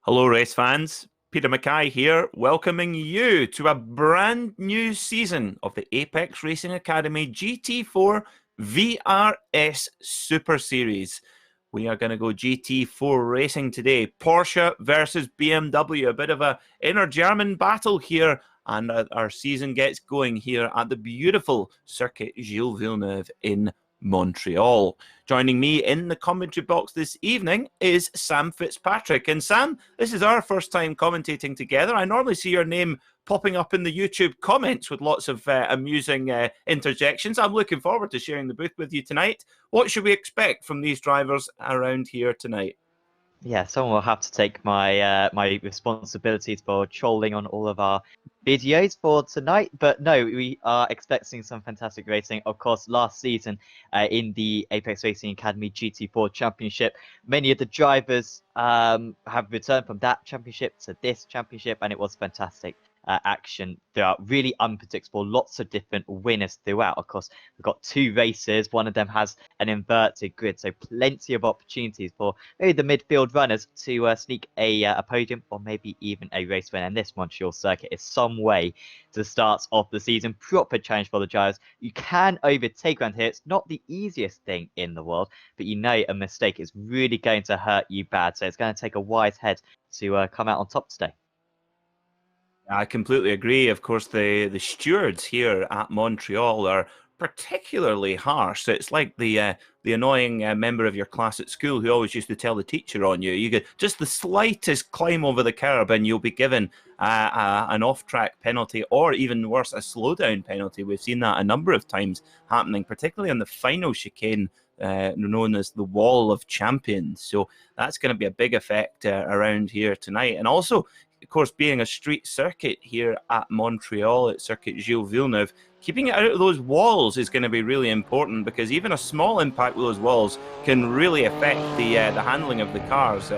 Hello, race fans. Peter Mackay here, welcoming you to a brand new season of the Apex Racing Academy GT4 VRS Super Series. We are going to go GT4 racing today. Porsche versus BMW, a bit of a inner German battle here, and our season gets going here at the beautiful circuit Gilles Villeneuve in Montreal. Joining me in the commentary box this evening is Sam Fitzpatrick. And Sam, this is our first time commentating together. I normally see your name popping up in the YouTube comments with lots of amusing interjections. I'm looking forward to sharing the booth with you tonight. What should we expect from these drivers around here tonight? Yeah, someone will have to take my my responsibilities for trolling on all of our videos for tonight. But no, we are expecting some fantastic racing. Of course, last season in the Apex Racing Academy GT4 Championship, many of the drivers have returned from that championship to this championship, and it was fantastic. Action throughout, really unpredictable, lots of different winners throughout. Of course, we've got two races, one of them has an inverted grid, so plenty of opportunities for maybe the midfield runners to sneak a podium or maybe even a race win. And this Montreal circuit is some way to the start of the season, proper challenge for the drivers. You can overtake around here. It's not the easiest thing in the world, but you know a mistake is really going to hurt you bad, so it's going to take a wise head to come out on top today. I completely agree. Of course, the stewards here at Montreal are particularly harsh. It's like the annoying member of your class at school who always used to tell the teacher on you. You get just the slightest climb over the curb and you'll be given an off-track penalty, or even worse, a slowdown penalty. We've seen that a number of times happening, particularly on the final chicane, known as the Wall of Champions. So that's going to be a big effect around here tonight. And also, of course, being a street circuit here at Montreal, at Circuit Gilles Villeneuve, keeping it out of those walls is going to be really important, because even a small impact with those walls can really affect the handling of the cars.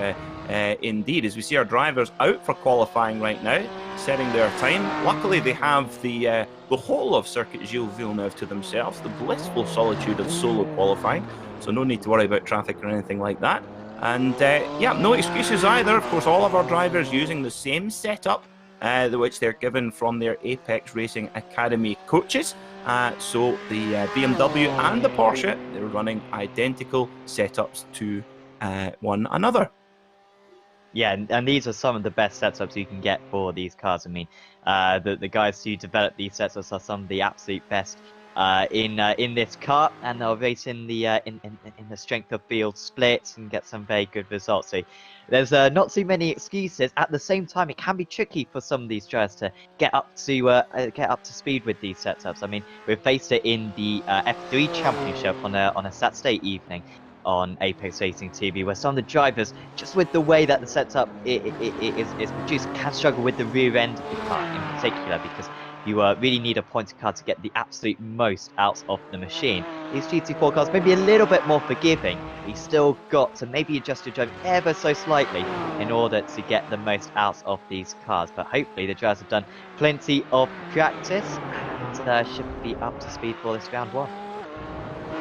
Indeed, as we see our drivers out for qualifying right now, setting their time. Luckily, they have the whole of Circuit Gilles Villeneuve to themselves, the blissful solitude of solo qualifying, so no need to worry about traffic or anything like that. And yeah, no excuses either. Of course, all of our drivers using the same setup, which they're given from their Apex Racing Academy coaches. So the BMW and the Porsche, they're running identical setups to one another. Yeah, and these are some of the best setups you can get for these cars. I mean, the guys who develop these setups are some of the absolute best in this car, and they'll race in the in the strength of field splits and get some very good results. So there's not too many excuses. At the same time, it can be tricky for some of these drivers to get up to speed with these setups. I mean, we've faced it in the F3 Championship on a Saturday evening on Apex Racing TV, where some of the drivers, just with the way that the setup is produced, can struggle with the rear end of the car in particular, because you really need a pointed car to get the absolute most out of the machine. These GT4 cars may be a little bit more forgiving, but you still got to maybe adjust your drive ever so slightly in order to get the most out of these cars. But hopefully the drivers have done plenty of practice and should be up to speed for this round one.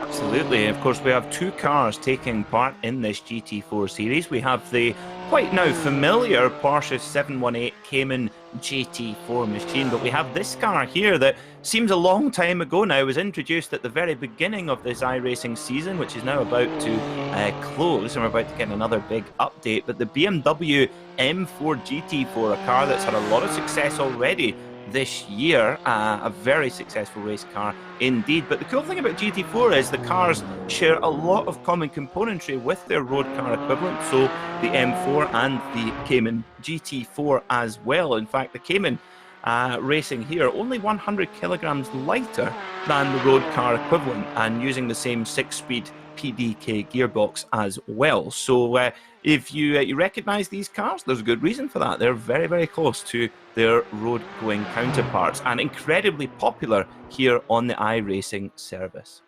Absolutely. Of course, we have two cars taking part in this GT4 series. We have the quite now familiar Porsche 718 Cayman GT4 machine, but we have this car here that seems a long time ago now. It was introduced at the very beginning of this iRacing season, which is now about to close, and we're about to get another big update. But the BMW M4 Gt4, a car that's had a lot of success already this year, a very successful race car indeed. But the cool thing about GT4 is the cars share a lot of common componentry with their road car equivalent, so the M4 and the Cayman GT4 as well. In fact, the Cayman racing here only 100 kilograms lighter than the road car equivalent, and using the same 6-speed PDK gearbox as well. So if you recognize these cars, there's a good reason for that. They're very, very close to their road-going counterparts, and incredibly popular here on the iRacing service.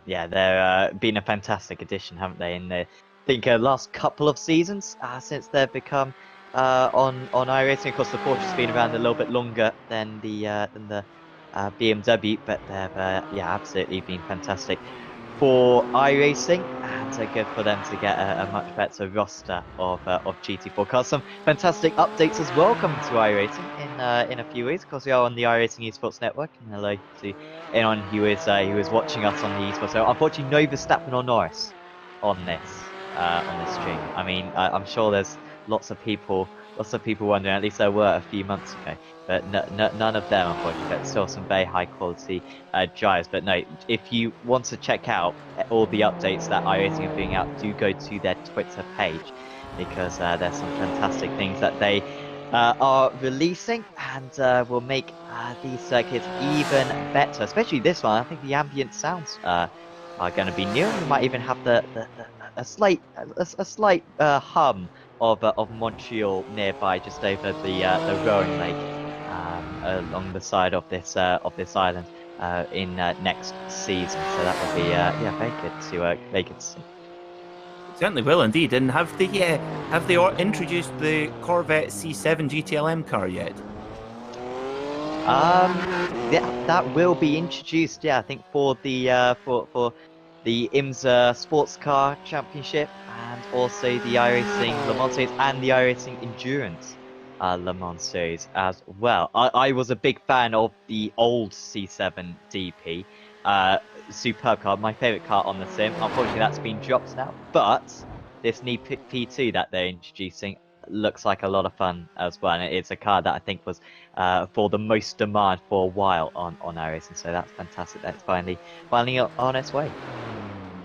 Yeah, they're been a fantastic addition, haven't they? In the, I think, last couple of seasons since they've become on iRacing. Of course, the Porsche's been around a little bit longer than the BMW, but they've yeah, absolutely been fantastic for iRacing. And good for them to get a much better roster of GT4 cars. Some fantastic updates as well coming to iRacing in a few weeks. Of course, we are on the iRacing Esports Network. And hello to anyone who is watching us on the Esports. So unfortunately, no Verstappen or Norris on this stream. I mean, I'm sure there's lots of people wondering. At least there were a few months ago, but none of them, unfortunately. But still some very high quality drives. But no, if you want to check out all the updates that iRacing are putting out, do go to their Twitter page, because there's some fantastic things that they are releasing, and will make these circuits even better. Especially this one. I think the ambient sounds are going to be new. We might even have a slight hum of Montreal nearby, just over the Rowan Lake, along the side of this island in next season. So that would be very good to see. Certainly will indeed. And have they introduced the Corvette C7 GTLM car yet? That will be introduced. Yeah, I think for the for the IMSA Sports Car Championship, and also the iRacing Le Mans Series and the iRacing Endurance Le Mans Series as well. I was a big fan of the old C7 DP. Superb car, my favourite car on the sim. Unfortunately, that's been dropped now, but this new P2 that they're introducing looks like a lot of fun as well, and it's a car that I think was for the most demand for a while on iRacing, so that's fantastic. That's finally on its way.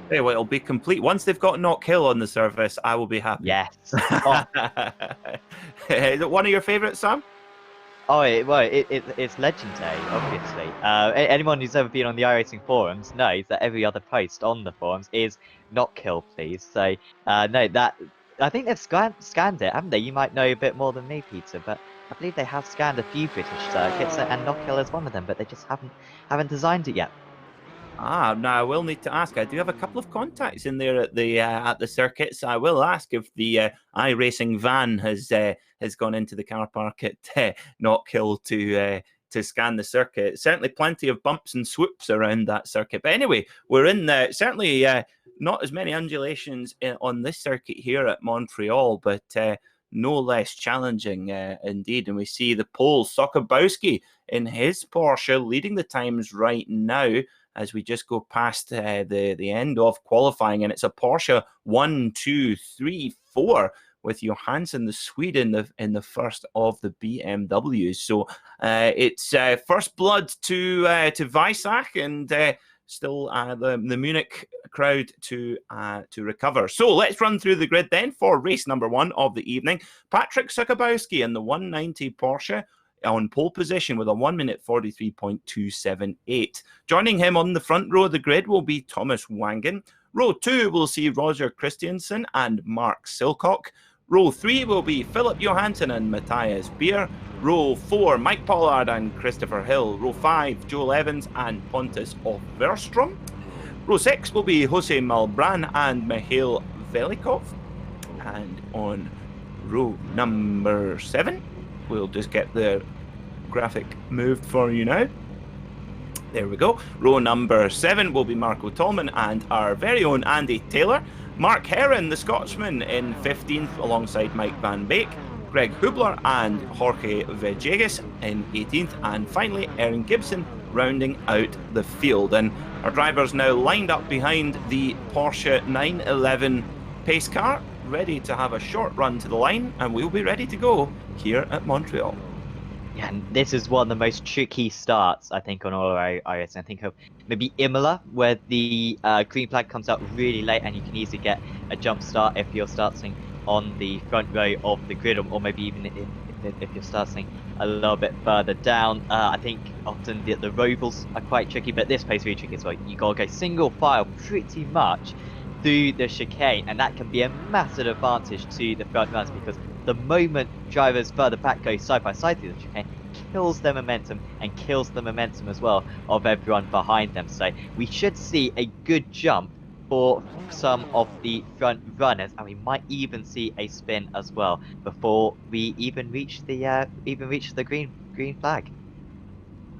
Hey, well, it'll be complete once they've got Knock Hill on the surface. I will be happy. Yes. Oh. Is it one of your favourites, Sam? Oh, it's legendary, obviously. Anyone who's ever been on the iRacing forums knows that every other post on the forums is Knock Hill, please. So, no, that I think they've scanned it, haven't they? You might know a bit more than me, Peter, but I believe they have scanned a few British circuits, and Knock Hill is one of them, but they just haven't designed it yet. Now I will need to ask. I do have a couple of contacts in there at the circuits. I will ask if the iRacing van has gone into the car park at Knock Hill to scan the circuit. Certainly plenty of bumps and swoops around that circuit. But anyway, we're in there. Certainly not as many undulations on this circuit here at Montreal, but no less challenging indeed. And we see the Pole, Sokobowski, in his Porsche leading the times right now, as we just go past the end of qualifying. And it's a Porsche 1, 2, 3, 4 with Johansson, the Swede, in the first of the BMWs. So it's first blood to Weissach, and still the Munich crowd to recover. So let's run through the grid then for race number 1 of the evening. Patrick Sokobowski in the 190 Porsche on pole position with a 1 minute 43.278. Joining him on the front row of the grid will be Thomas Wangen. Row 2 will see Roger Christiansen and Mark Silcock. Row 3 will be Philip Johansson and Matthias Beer. Row 4, Mike Pollard and Christopher Hill. Row 5, Joel Evans and Pontus Verstrom. Row 6 will be Jose Malbran and Mihail Velikov. And on row number 7, we'll just get the graphic moved for you now. There we go. Row number 7 will be Marco Tolman and our very own Andy Taylor. Mark Herron, the Scotsman, in 15th alongside Mike Van Beek. Greg Hubler and Jorge Vejegas in 18th. And finally, Aaron Gibson rounding out the field. And our drivers now lined up behind the Porsche 911 pace car, ready to have a short run to the line, and we'll be ready to go here at Montreal. Yeah, and this is one of the most tricky starts, I think, on all our iRacing. I think of maybe Imola, where the green flag comes out really late, and you can easily get a jump start if you're starting on the front row of the grid, or maybe even if you're starting a little bit further down. I think often the Rovals are quite tricky, but this place is really tricky as well. You gotta go single file pretty much through the chicane, and that can be a massive advantage to the front runners, because the moment drivers further back go side by side through the chicane, kills their momentum and kills the momentum as well of everyone behind them. So we should see a good jump for some of the front runners, and we might even see a spin as well before we even reach the green flag.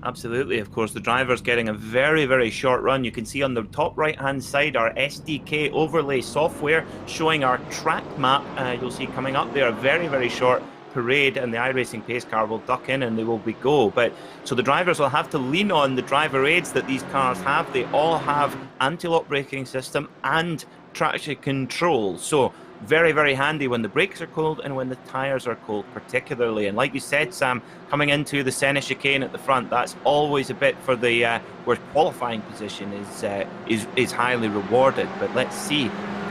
Absolutely, of course, the driver's getting a very, very short run. You can see on the top right-hand side our SDK overlay software showing our track map. You'll see coming up there a very, very short parade, and the iRacing pace car will duck in and they will be go. But so the drivers will have to lean on the driver aids that these cars have. They all have anti-lock braking system and traction control. So very, very handy when the brakes are cold and when the tyres are cold particularly. And like you said, Sam, coming into the Senna chicane at the front, that's always a bit for the where qualifying position is highly rewarded. But let's see,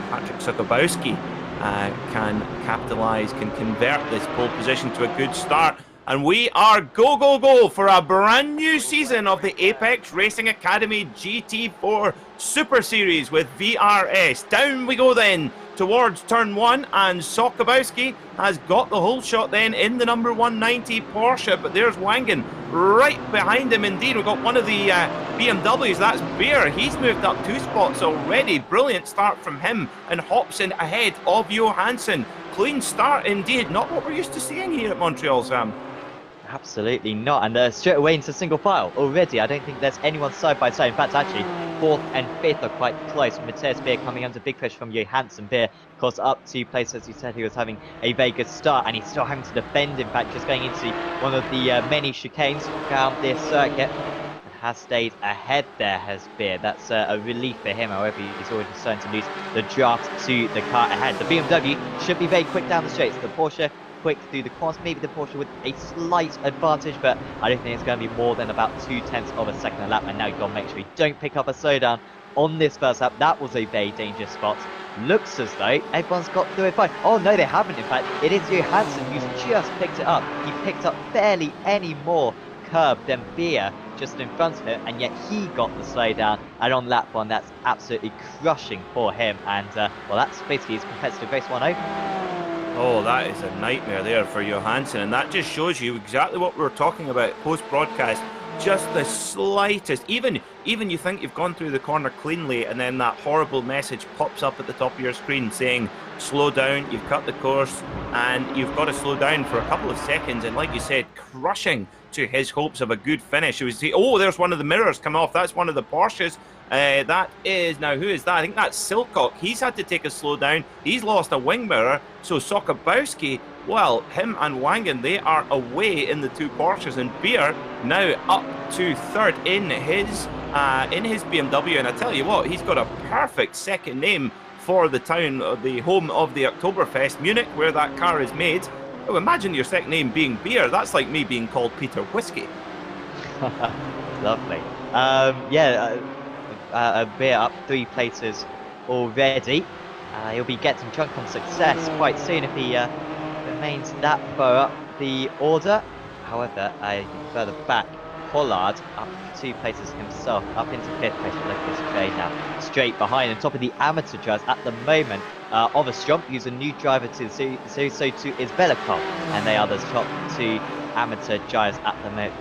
Patrick Sokobowski can capitalise, can convert this pole position to a good start. And we are go, go, go for a brand new season of the Apex Racing Academy GT4 Super Series with VRS. Down we go then towards turn one, and Sokobowski has got the whole shot then in the number 190 Porsche, but there's Wangen right behind him indeed. We've got one of the BMWs, that's Beer. He's moved up 2 spots already. Brilliant start from him, and hops in ahead of Johansson. Clean start indeed, not what we're used to seeing here at Montreal, Sam. Absolutely not, and straight away into single file already. I don't think there's anyone side by side. In fact, actually, 4th and 5th are quite close. Matthias Beer coming under big pressure from Johansson. Beer, of course, up 2 places. As you said, he was having a very good start, and he's still having to defend. In fact, just going into one of the many chicanes around this circuit. Has stayed ahead there, has Beer. That's a relief for him. However, he's already starting to lose the draft to the car ahead. The BMW should be very quick down the straights. The Porsche quick through the corners, maybe the Porsche with a slight advantage, but I don't think it's going to be more than about 0.2 of a second a lap. And now you've got to make sure you don't pick up a slowdown on this first lap. That was a very dangerous spot. Looks as though everyone's got through it fine. Oh no, they haven't. In fact, it is Johansson who's just picked it up. He picked up barely any more curb than Beer just in front of him, and yet he got the slowdown. And on lap 1, that's absolutely crushing for him. And well, that's basically his competitive race 1 over. Oh, that is a nightmare there for Johansson, and that just shows you exactly what we were talking about post-broadcast. Just the slightest, even you think you've gone through the corner cleanly, and then that horrible message pops up at the top of your screen saying, slow down, you've cut the course, and you've got to slow down for a couple of seconds, and like you said, crushing to his hopes of a good finish. It was oh, there's one of the mirrors come off, that's one of the Porsches. That is, now who is that? I think that's Silcock. He's had to take a slow down. He's lost a wing mirror. So Sokobowski, well, him and Wangen, they are away in the 2 Porsches, and Beer now up to 3rd in his BMW. And I tell you what, he's got a perfect second name for the town, the home of the Oktoberfest, Munich, where that car is made. Oh, imagine your second name being Beer. That's like me being called Peter Whiskey. Lovely. Beer up 3 places already. He'll be getting drunk on success quite soon if he remains that far up the order. However, further back, Pollard up 2 places himself, up into 5th place. Look at this trade now, straight behind. On top of the amateur drivers at the moment, Overstrom, who's a new driver to the series, so too is Velikov, and they are the top 2 amateur drivers at the moment.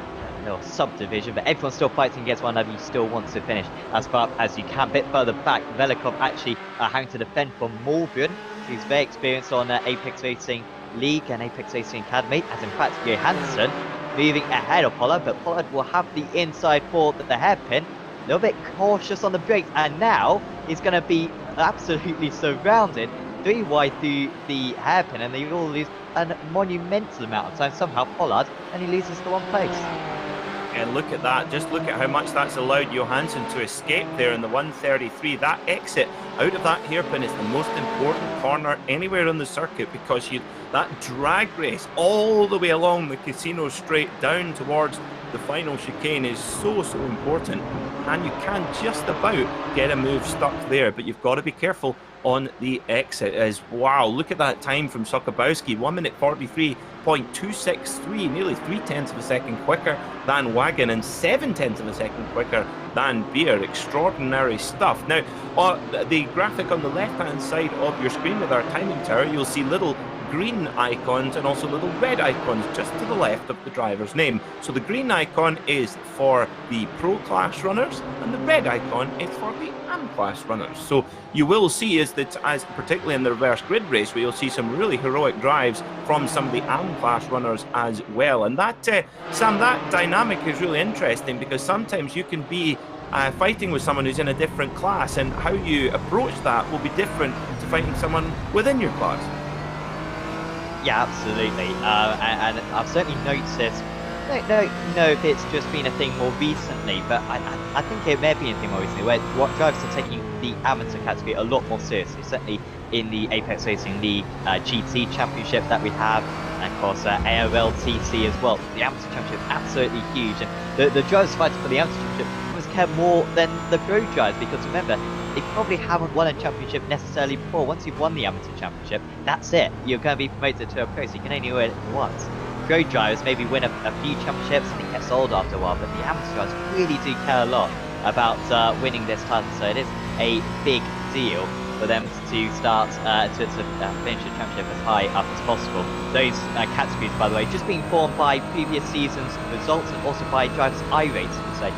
Little subdivision, but everyone's still fighting against one another. You still want to finish as far up as you can. A bit further back, Velikov actually having to defend from Mulgren, who's very experienced on Apex Racing League and Apex Racing Academy, as in fact Johansson moving ahead of Pollard, but Pollard will have the inside for the hairpin. A little bit cautious on the brakes, and now he's going to be absolutely surrounded 3 wide through the hairpin, and they all lose a monumental amount of time. Somehow Pollard, and he loses the 1 place. And look at that, just look at how much that's allowed Johansson to escape there in the 133. That exit out of that hairpin is the most important corner anywhere on the circuit, because that drag race all the way along the casino straight down towards the final chicane is so important, and you can just about get a move stuck there, but you've got to be careful on the exit. As wow, look at that time from Sokobowski, 1:43.263, nearly 0.3 of a second quicker than Wagon and 0.7 of a second quicker than Beer. Extraordinary stuff. Now, the graphic on the left-hand side of your screen with our timing tower, you'll see little green icons and also little red icons just to the left of the driver's name. So the green icon is for the Pro Class runners, and the red icon is for the AM Class runners. So you will see as particularly in the reverse grid race, where you'll see some really heroic drives from some of the AM Class runners as well. And that, Sam, that dynamic dynamic is really interesting, because sometimes you can be fighting with someone who's in a different class, and how you approach that will be different to fighting someone within your class. Yeah, absolutely. And I've certainly noticed, I don't know if it's just been a thing more recently, but I think it may have been a thing more recently, where what drivers are taking the amateur category a lot more seriously, certainly in the Apex Racing League GT Championship that we have, and of course ARL TC as well. The amateur championship is absolutely huge, and the drivers fighting for the amateur championship always care more than the pro drivers, because remember, they probably haven't won a championship necessarily before. Once you've won the amateur championship, that's it. You're going to be promoted to a pro, so you can only win it once. Pro drivers maybe win a few championships and it gets old after a while, but the amateur drivers really do care a lot about winning this title, so it is a big deal for them to start to finish the championship as high up as possible. Those categories, by the way, just being formed by previous season's results and also by drivers' I rating. So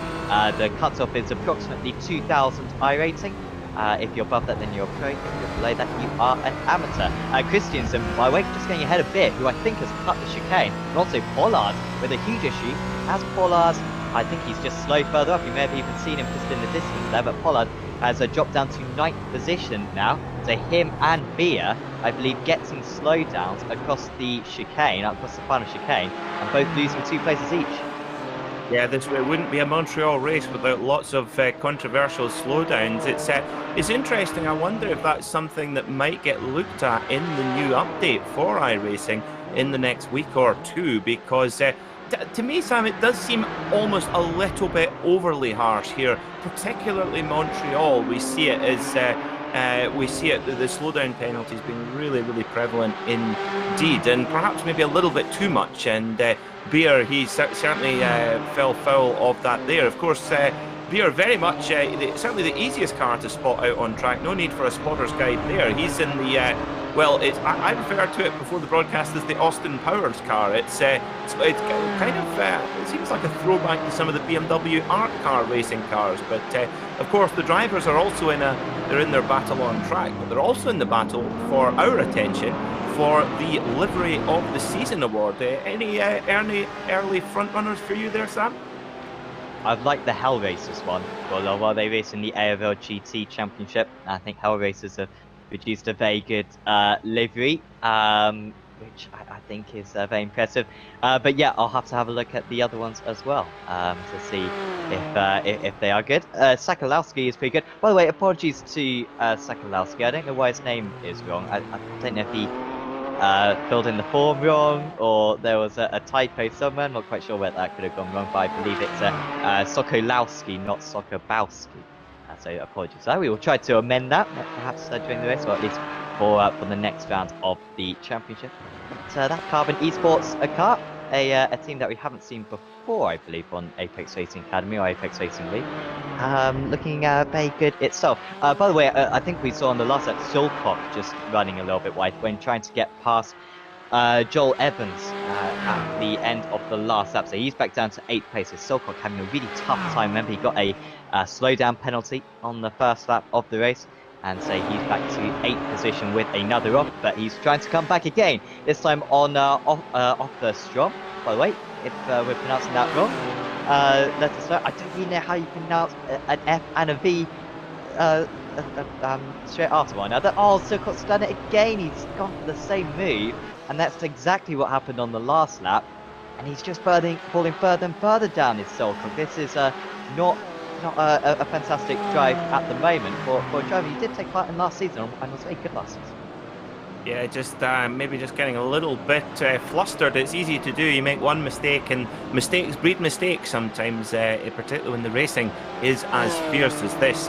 the cutoff is approximately 2,000 I rating. If you're above that, then you're a pro. If you're below that, you are an amateur. Christiansen, by the way, just going ahead a bit, who I think has cut the chicane, and also Pollard with a huge issue. As Pollard, I think he's just slow further up. You may have even seen him just in the distance there, but Pollard has dropped down to 9th position now. So him and Bia, I believe, getting slowdowns across the chicane, across the final chicane, and both losing 2 places each. Yeah, it wouldn't be a Montreal race without lots of controversial slowdowns. It's interesting. I wonder if that's something that might get looked at in the new update for iRacing in the next week or two, because to me, Sam, it does seem almost a little bit overly harsh here, particularly Montreal. We see it as the slowdown penalties being really, really prevalent indeed, and perhaps maybe a little bit too much. And Beer, he certainly fell foul of that there. Of course, Beer very much certainly the easiest car to spot out on track. No need for a spotter's guide there. He's in the I referred to it before the broadcast as the Austin Powers car. It's kind of it seems like a throwback to some of the BMW art car racing cars. But of course, the drivers are also they're in their battle on track, but they're also in the battle for our attention for the Livery of the Season award. Any early front runners for you there, Sam? I'd like the Hell Racers one. Well, while they race in the ARL GT Championship, I think Hell Racers have produced a very good livery, which I think is very impressive. But yeah, I'll have to have a look at the other ones as well to see if they are good. Sakalowski is pretty good. By the way, apologies to Sakalowski. I don't know why his name is wrong. I don't know if he filled in the form wrong, or there was a typo somewhere. I'm not quite sure where that could have gone wrong, but I believe it's Sokolowski, not Sokobowski. So apologies for that. We will try to amend that, perhaps during the race, or at least for the next round of the championship. But that Carbon Esports a car, a team that we haven't seen before, I believe, on Apex Racing Academy or Apex Racing League. Looking very good itself. By the way, I think we saw on the last lap Solkov just running a little bit wide when trying to get past Joel Evans at the end of the last lap. So he's back down to 8th place. Solkov having a really tough time. Remember, he got a slowdown penalty on the first lap of the race. And so he's back to 8th position with another off, but he's trying to come back again. This time on off the Strom. By the way, if we're pronouncing that wrong, let us know. I don't really know how you pronounce an F and a V straight after one another. Oh, Silcock's done it again. He's gone for the same move, and that's exactly what happened on the last lap. And he's just falling further and further down his Silcock. This is not a fantastic drive at the moment for a driver who did take part in last season and was very good last season. Yeah, just maybe just getting a little bit flustered. It's easy to do. You make one mistake, and mistakes breed mistakes sometimes, particularly when the racing is as fierce as this.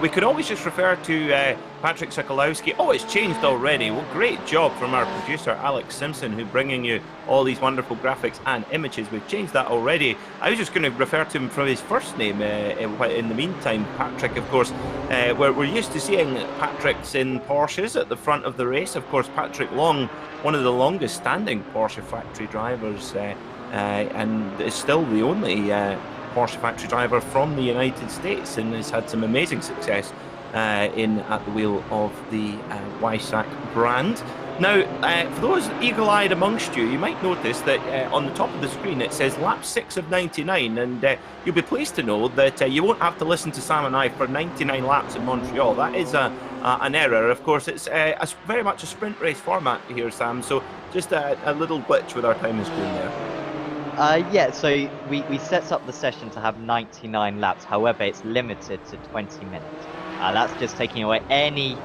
We could always just refer to Patrick Sokolowski. Oh, it's changed already. Well, great job from our producer, Alex Simpson, who's bringing you all these wonderful graphics and images. We've changed that already. I was just going to refer to him from his first name in the meantime. Patrick, of course, we're used to seeing Patricks in Porsches at the front of the race. Of course, Patrick Long, one of the longest standing Porsche factory drivers, and is still the only Porsche factory driver from the United States, and has had some amazing success at the wheel of the Weissach brand. Now, for those eagle-eyed amongst you, you might notice that on the top of the screen it says lap 6 of 99, and you'll be pleased to know that you won't have to listen to Sam and I for 99 laps in Montreal. That is an error. Of course, it's very much a sprint race format here, Sam, so just a little glitch with our timing screen there. Yeah, so we set up the session to have 99 laps. However, it's limited to 20 minutes. That's just taking away any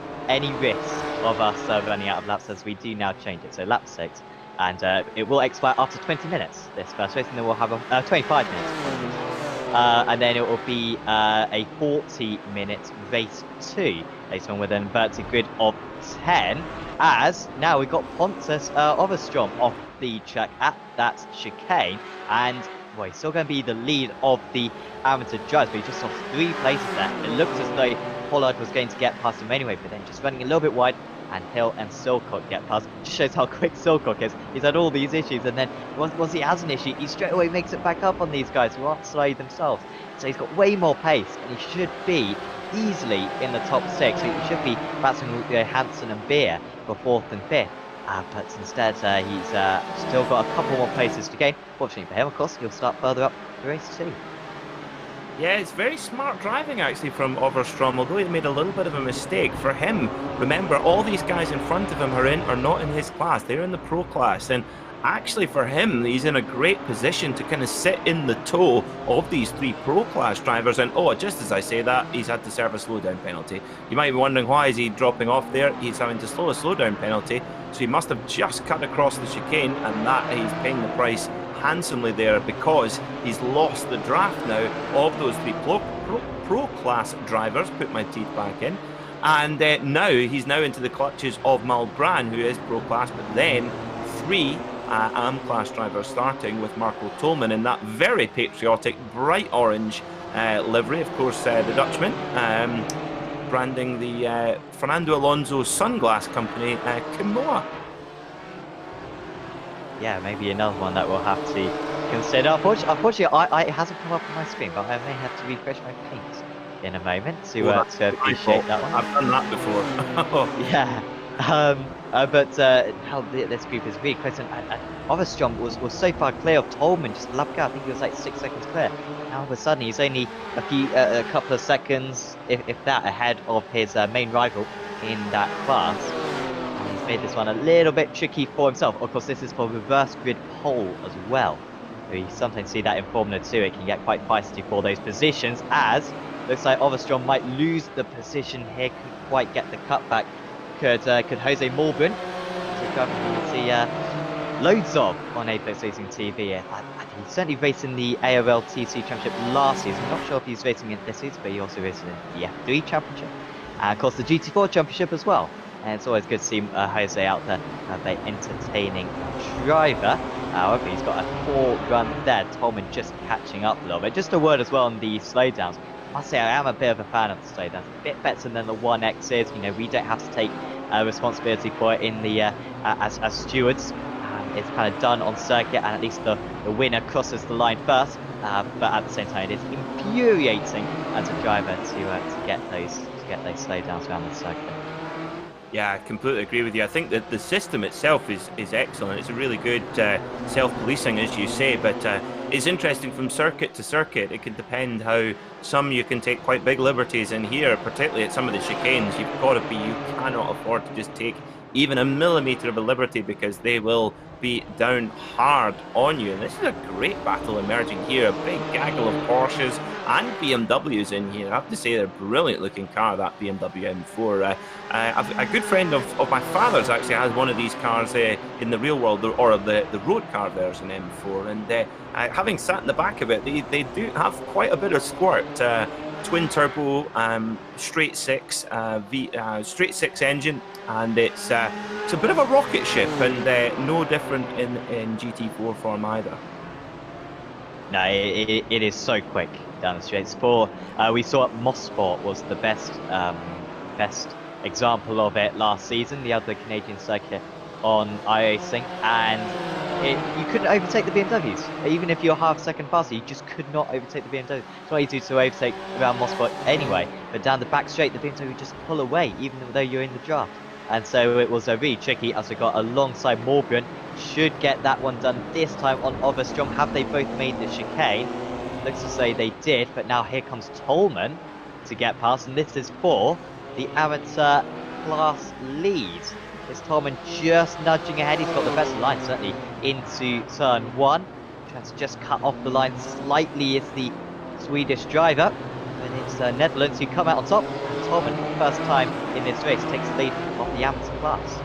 risk of us running out of laps, as we do now change it. So lap 6, and it will expire after 20 minutes, this first race, and then we'll have 25 minutes. And then it will be a 40-minute race 2, based on with an inverted grid of 10, as now we've got Pontus Overstrom off the track at that chicane, and well, he's still going to be the lead of the amateur drivers, but he just lost 3 places there. It looks as though Pollard was going to get past him anyway, but then just running a little bit wide, and Hill and Silcock get past. Just shows how quick Silcock is. He's had all these issues, and then once he has an issue, he straight away makes it back up on these guys who aren't slow themselves. So he's got way more pace, and he should be easily in the top 6. So he should be battling with Hansen and Beer for 4th and 5th. But instead, he's still got a couple more places to gain. Fortunately for him, of course, he'll start further up the race too. Yeah, it's very smart driving actually from Overstrom, although he made a little bit of a mistake. For him, remember, all these guys in front of him are not in his class, they're in the pro class, and actually for him, he's in a great position to kind of sit in the toe of these 3 pro class drivers. And oh, just as I say that, he's had to serve a slowdown penalty. You might be wondering, why is he dropping off there? He's having to slow a slowdown penalty, so he must have just cut across the chicane, and that he's paying the price handsomely there, because he's lost the draft now of those 3 pro class drivers. Put my teeth back in, and now he's into the clutches of Malbran, who is pro class, but then 3 AM class drivers, starting with Marco Tolman in that very patriotic bright orange livery, of course, the Dutchman, branding the Fernando Alonso Sunglass Company Kimoa. Yeah, maybe another one that we'll have to consider. Unfortunately, it hasn't come up on my screen, but I may have to refresh my paint in a moment to appreciate that one. I've done that before. Yeah. But how this group is really close, and Overstrom was so far clear of Tolman just a lap ago. I think he was like 6 seconds clear. Now all of a sudden he's only a couple of seconds, if that, ahead of his main rival in that class. And he's made this one a little bit tricky for himself. Of course, this is for reverse grid pole as well. We sometimes see that in Formula 2. It can get quite feisty for those positions, as looks like Overstrom might lose the position here, couldn't quite get the cutback. Could Jose Morgan, who we see loads of on Apex Racing TV. He certainly raced in the AOL TC Championship last season. I'm not sure if he's racing in this season, but he also raced in the F3 Championship. And of course the GT4 Championship as well. And it's always good to see Jose out there, a very entertaining driver. However, he's got a poor run there. Tolman just catching up a little bit. Just a word as well on the slowdowns. I must say I am a bit of a fan of the slowdowns. A bit better than the 1X is. You know, we don't have to take responsibility for it in the as stewards. It's kind of done on circuit, and at least the winner crosses the line first. But at the same time, it is infuriating as a driver to get those slowdowns around the circuit. Yeah, I completely agree with you. I think that the system itself is excellent. It's a really good self-policing, as you say, but it's interesting from circuit to circuit. It can depend how some you can take quite big liberties in here, particularly at some of the chicanes. You cannot afford to just take even a millimetre of a liberty, because they will be down hard on you. And this is a great battle emerging here. A big gaggle of Porsches and BMWs in here. I have to say, they're a brilliant looking car, that BMW M4. A good friend of my father's actually has one of these cars in the real world, or the road car version M4. And having sat in the back of it, they do have quite a bit of squirt. Twin turbo, straight six engine, and it's a bit of a rocket ship, and no different in GT4 form either. No, it is so quick down the straights. We saw Mosport was the best example of it last season, the other Canadian circuit on iRacing, and you couldn't overtake the BMWs. Even if you're half a second faster, you just could not overtake the BMW. It's not easy to overtake around Mosport anyway, but down the back straight, the BMW would just pull away, even though you're in the draft. And so it was really tricky as we got alongside Morbihan. Should get that one done this time on Overstrom. Have they both made the chicane? Looks to say they did, but now here comes Tolman to get past, and this is for the amateur class lead. Is Tolman just nudging ahead? He's got the best line, certainly, into turn 1. Tries to just cut off the line slightly is the Swedish driver. But it's Netherlands who come out on top. And Tolman, for the first time in this race, takes the lead of the amateur class.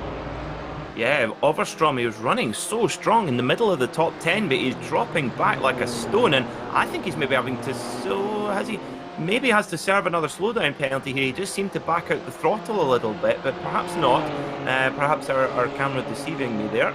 Yeah, Overstrom, he was running so strong in the middle of the top 10, but he's dropping back like a stone, and I think he's maybe having to, maybe has to serve another slowdown penalty here. He just seemed to back out the throttle a little bit, but perhaps not. Perhaps our camera deceiving me there.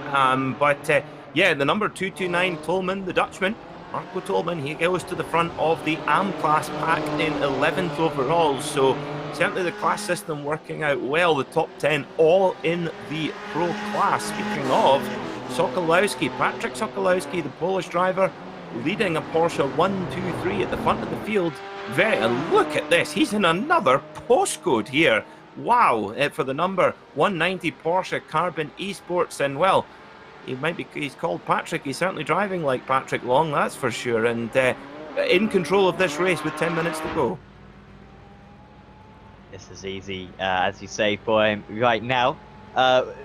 Yeah, the number 229, Tolman, the Dutchman, Marco Tolman, he goes to the front of the AM class pack in 11th overall, so certainly the class system working out well. The top 10 all in the pro class. Speaking of Sokolowski, Patrick Sokolowski, the Polish driver, leading a Porsche 123 at the front of the field. Look at this, he's in another postcode here. Wow, for the number 190 Porsche Carbon Esports, and well, he's called Patrick. He's certainly driving like Patrick Long, that's for sure, and in control of this race with 10 minutes to go. This is easy, as you say, for him right now.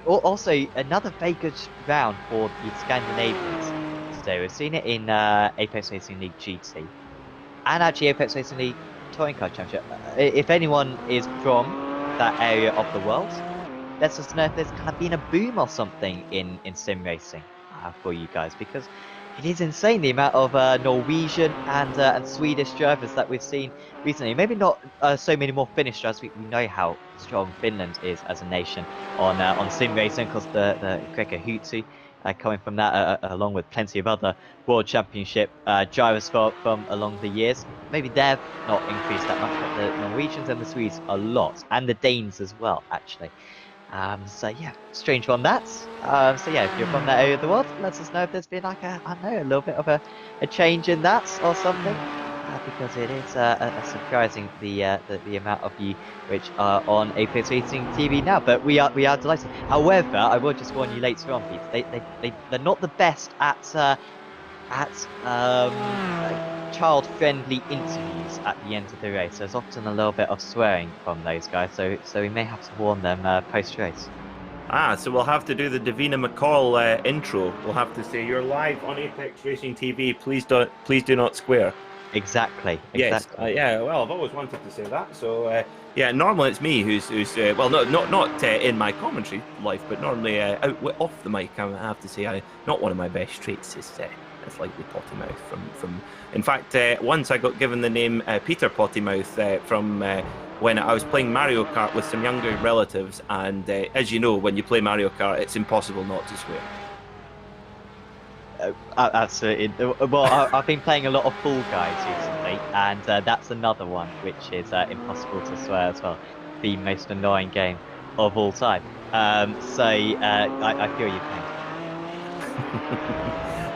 Also, another very good round for the Scandinavians today. We've seen it in Apex Racing League GT, and actually Apex Racing League Touring Car Championship. If anyone is from that area of the world, let's just know if there's kind of been a boom or something in sim racing for you guys, because it is insane the amount of Norwegian and Swedish drivers that we've seen recently. Maybe not so many more Finnish drivers. We know how strong Finland is as a nation on sim racing, because the Gregor Huttu coming from that, along with plenty of other World Championship drivers from along the years. Maybe they've not increased that much, but the Norwegians and the Swedes a lot, and the Danes as well, actually. So yeah, strange one that. So yeah, if you're from that area of the world, let us know if there's been like a little bit of a change in that or something, because it is surprising the amount of you which are on Apex Racing TV now. But we are delighted. However, I will just warn you later on, Pete. They're not the best at child-friendly interviews at the end of the race. There's often a little bit of swearing from those guys, so we may have to warn them post-race. So we'll have to do the Davina McCall intro. We'll have to say, "You're live on Apex Racing TV. Please do not swear." Exactly. Yes. Well, I've always wanted to say that. So yeah, normally it's me who's well, not in my commentary life, but normally out off the mic. I have to say, not one of my best traits is slightly potty mouth from in fact once I got given the name Peter Pottymouth from when I was playing Mario Kart with some younger relatives, and as you know, when you play Mario Kart, it's impossible not to swear. Absolutely. Well, I've been playing a lot of Fall Guys recently, and that's another one which is impossible to swear as well. The most annoying game of all time. So I feel your pain.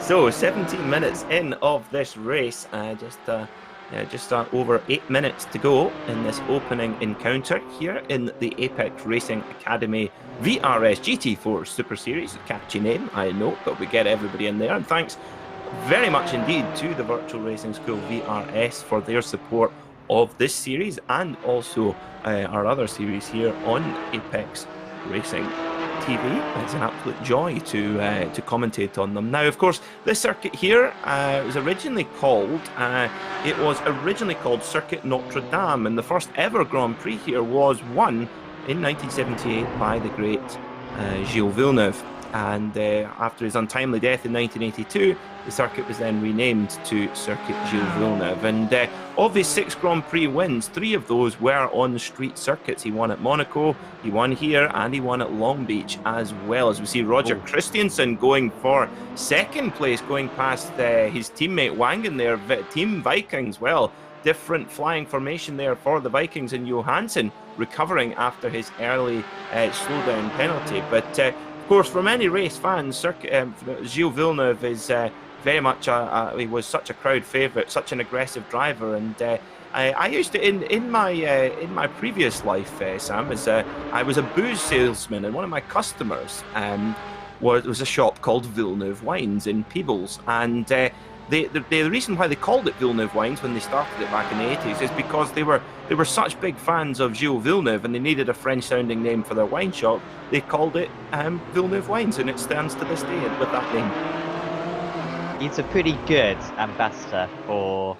So 17 minutes in of this race, just over 8 minutes to go in this opening encounter here in the Apex Racing Academy VRS GT4 Super Series. A catchy name, I know, but we get everybody in there. And thanks very much indeed to the Virtual Racing School VRS for their support of this series, and also our other series here on Apex Racing TV. It's an absolute joy to commentate on them. Now, of course, this circuit here was originally called Circuit Notre Dame, and the first ever Grand Prix here was won in 1978 by the great Gilles Villeneuve. And after his untimely death in 1982, the circuit was then renamed to Circuit Gilles Villeneuve. And of his 6 Grand Prix wins, 3 of those were on street circuits. He won at Monaco, he won here, and he won at Long Beach as well. As we see Roger Christiansen going for second place, going past his teammate Wangen there, Team Vikings. Well, different flying formation there for the Vikings, and Johansson recovering after his early slowdown penalty. But of course, for many race fans, Gilles Villeneuve is very much he was such a crowd favourite, such an aggressive driver, and I used to in my previous life, Sam, as I was a booze salesman, and one of my customers was a shop called Villeneuve Wines in Peebles, and the reason why they called it Villeneuve Wines when they started it back in the 80s is because they were such big fans of Gilles Villeneuve, and they needed a French-sounding name for their wine shop. They called it Villeneuve Wines, and it stands to this day with that name. He's a pretty good ambassador for